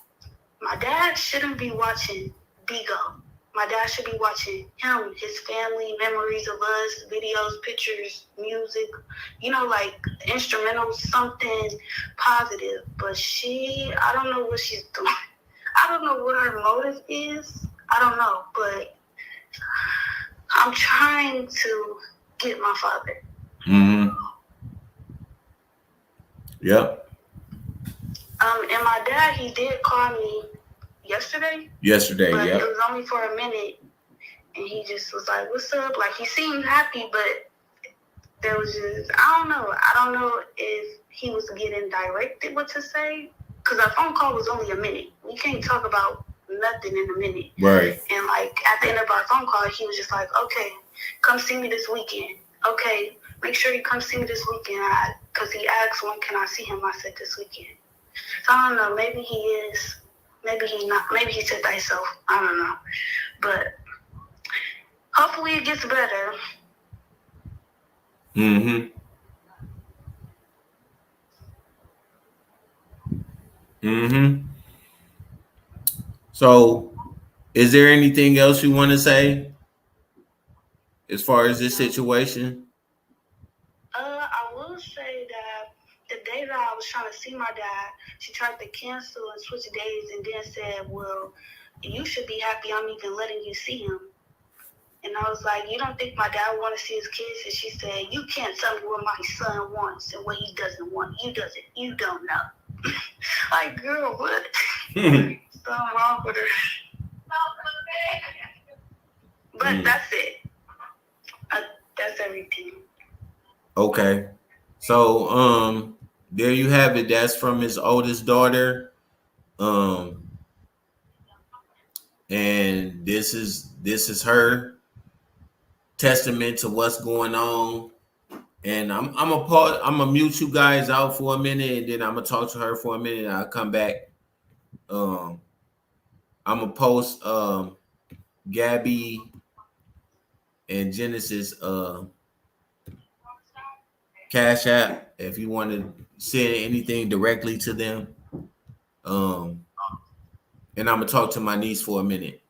my dad shouldn't be watching Bigo. My dad should be watching him, his family, memories of us, videos, pictures, music, you know, like instrumentals, something positive. But I don't know what she's doing. I don't know what her motive is. I don't know, but I'm trying to get my father. Yep. And my dad, he did call me yesterday. But it was only for a minute, and he just was like, "What's up?" Like, he seemed happy, but there was just I don't know if he was getting directed what to say, because our phone call was only a minute. We can't talk about nothing in a minute. Right. And like at the end of our phone call, he was just like, "Okay, come see me this weekend. Okay, make sure you come see me this weekend." Because he asked, when can I see him? I said, this weekend. So I don't know. Maybe he is. Maybe he not. Maybe he said that himself. I don't know. But hopefully it gets better. So, is there anything else you want to say as far as this situation? Well, I will say that the day that I was trying to see my dad, she tried to cancel and switch days and then said, well, you should be happy I'm even letting you see him. And I was like, you don't think my dad want to see his kids? And she said, you can't tell me what my son wants and what he doesn't want. You don't know. Like, girl, what? Something wrong with her. But that's it. That's everything. Okay. So there you have it. That's from his oldest daughter. And this is her testament to what's going on. And I'm gonna mute you guys out for a minute, and then I'm gonna talk to her for a minute, and I'll come back. I'm gonna post Gabby and Genesis Cash App if you want to send anything directly to them. And I'm gonna talk to my niece for a minute.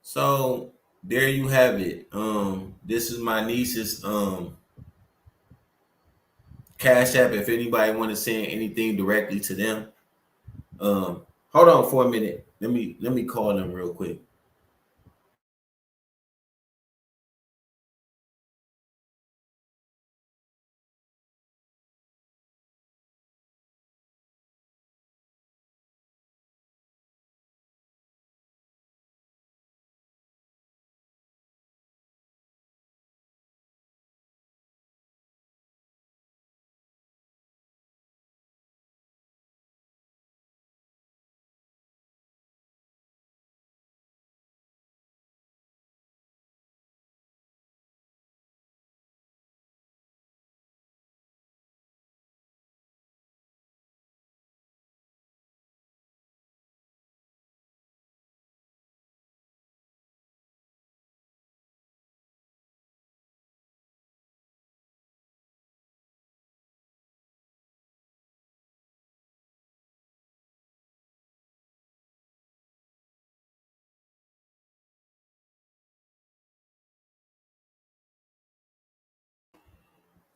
So there you have it. This is my niece's Cash App. If anybody want to send anything directly to them, hold on for a minute. Let me call them real quick.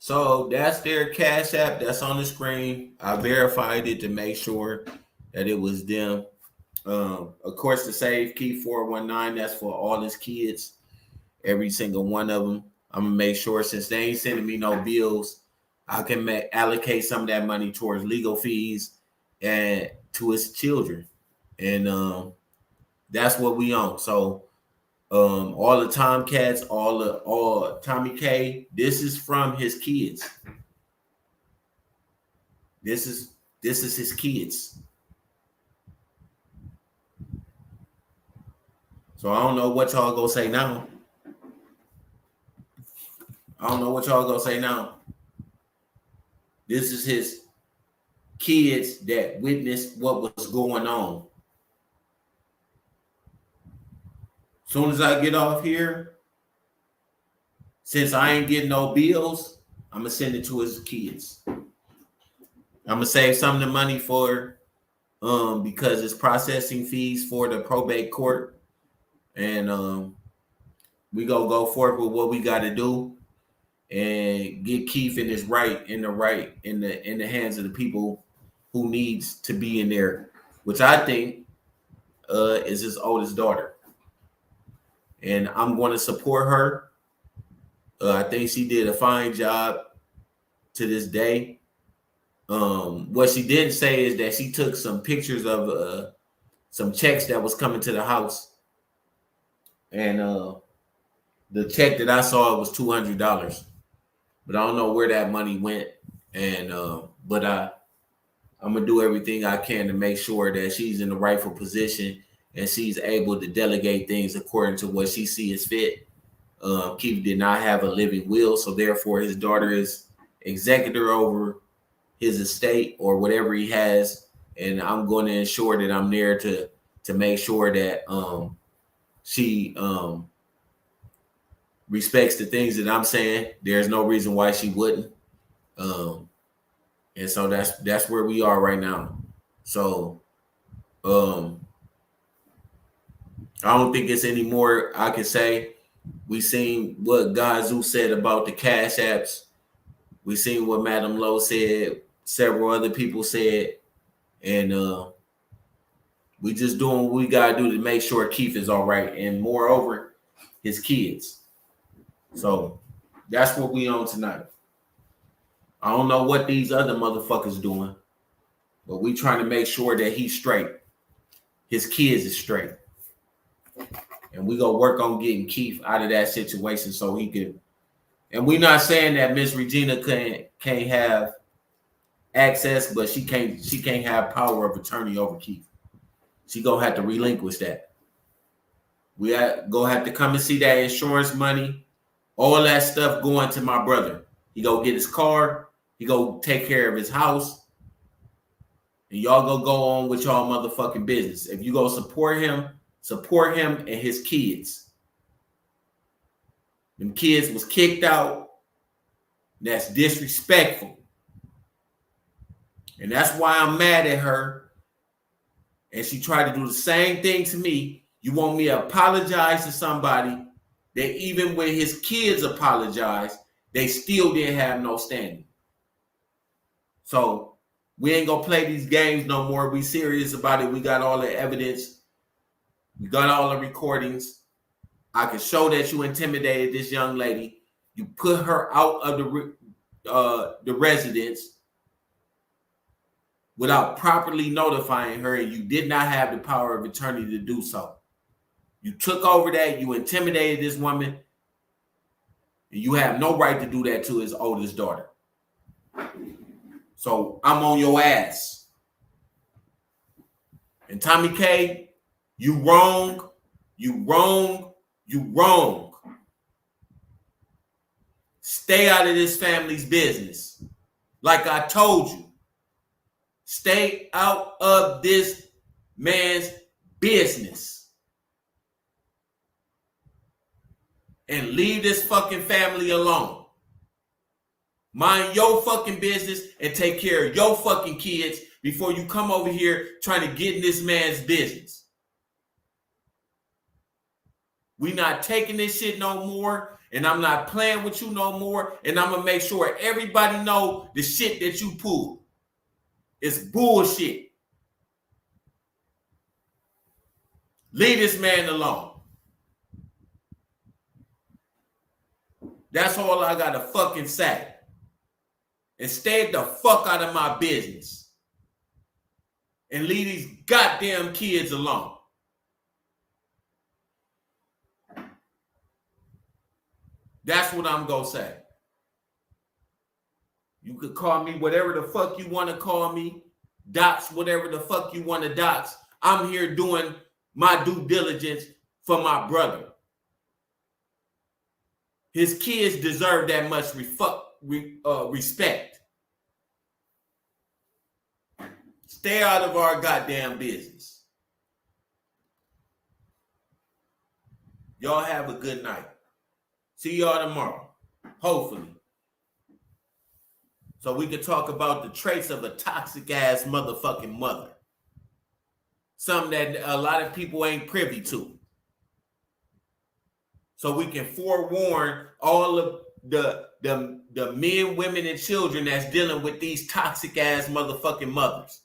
So that's their Cash App. That's on the screen. I verified it to make sure that it was them. Of course, the save key 419. That's for all his kids, every single one of them. I'm gonna make sure since they ain't sending me no bills, I can allocate some of that money towards legal fees and to his children, and that's what we own. So all the Tomcats, all Tommy K. This is from his kids. This is his kids. So I don't know what y'all gonna say now. I don't know what y'all gonna say now. This is his kids that witnessed what was going on. Soon as I get off here, since I ain't getting no bills, I'm gonna send it to his kids. I'm gonna save some of the money for because it's processing fees for the probate court, and we gonna go forward with what we got to do and get Keith in his in the hands of the people who needs to be in there, which I think is his oldest daughter, and I'm going to support her. I think she did a fine job to this day. What she didn't say is that she took some pictures of some checks that was coming to the house, and the check that I saw was $200, but I don't know where that money went. And but I'm gonna do everything I can to make sure that she's in the rightful position and she's able to delegate things according to what she sees fit. Keith did not have a living will, so therefore his daughter is executor over his estate or whatever he has, and I'm going to ensure that I'm there to make sure that she respects the things that I'm saying. There's no reason why she wouldn't. And so that's where we are right now. So I don't think it's any more I can say. We seen what Gazu said about the cash apps. We seen what Madam Lowe said. Several other people said, and we just doing what we gotta do to make sure Keith is all right, and moreover, his kids. So that's what we on tonight. I don't know what these other motherfuckers doing, but we trying to make sure that he's straight. His kids is straight. And we gonna work on getting Keith out of that situation so he can. And we're not saying that Miss Regina can't have access, but she can't have power of attorney over Keith. She gonna have to relinquish that. We gonna have to come and see that insurance money, all that stuff going to my brother. He go get his car. He go take care of his house. And y'all go on with y'all motherfucking business. If you go support him and his kids. Them kids was kicked out. That's disrespectful. And that's why I'm mad at her. And she tried to do the same thing to me. You want me to apologize to somebody that even when his kids apologized, they still didn't have no standing. So we ain't gonna play these games no more. We serious about it. We got all the evidence. We got all the recordings. I can show that you intimidated this young lady. You put her out of the residence without properly notifying her, and you did not have the power of attorney to do so. You took over that. You intimidated this woman. And you have no right to do that to his oldest daughter. So I'm on your ass. And Tommy K, you wrong. You wrong. You wrong. Stay out of this family's business. Like I told you. Stay out of this man's business. And leave this fucking family alone. Mind your fucking business and take care of your fucking kids before you come over here trying to get in this man's business. We not taking this shit no more, and I'm not playing with you no more, and I'm gonna make sure everybody know the shit that you pulled. It's bullshit. Leave this man alone. That's all I gotta fucking say. And stay the fuck out of my business. And leave these goddamn kids alone. That's what I'm gonna say. You could call me whatever the fuck you want to call me. Docs, whatever the fuck you want to docs. I'm here doing my due diligence for my brother. His kids deserve that much respect. Stay out of our goddamn business. Y'all have a good night. See y'all tomorrow. Hopefully. So we can talk about the traits of a toxic ass motherfucking mother. Something that a lot of people ain't privy to. so we can forewarn all of the men, women, and children that's dealing with these toxic ass motherfucking mothers.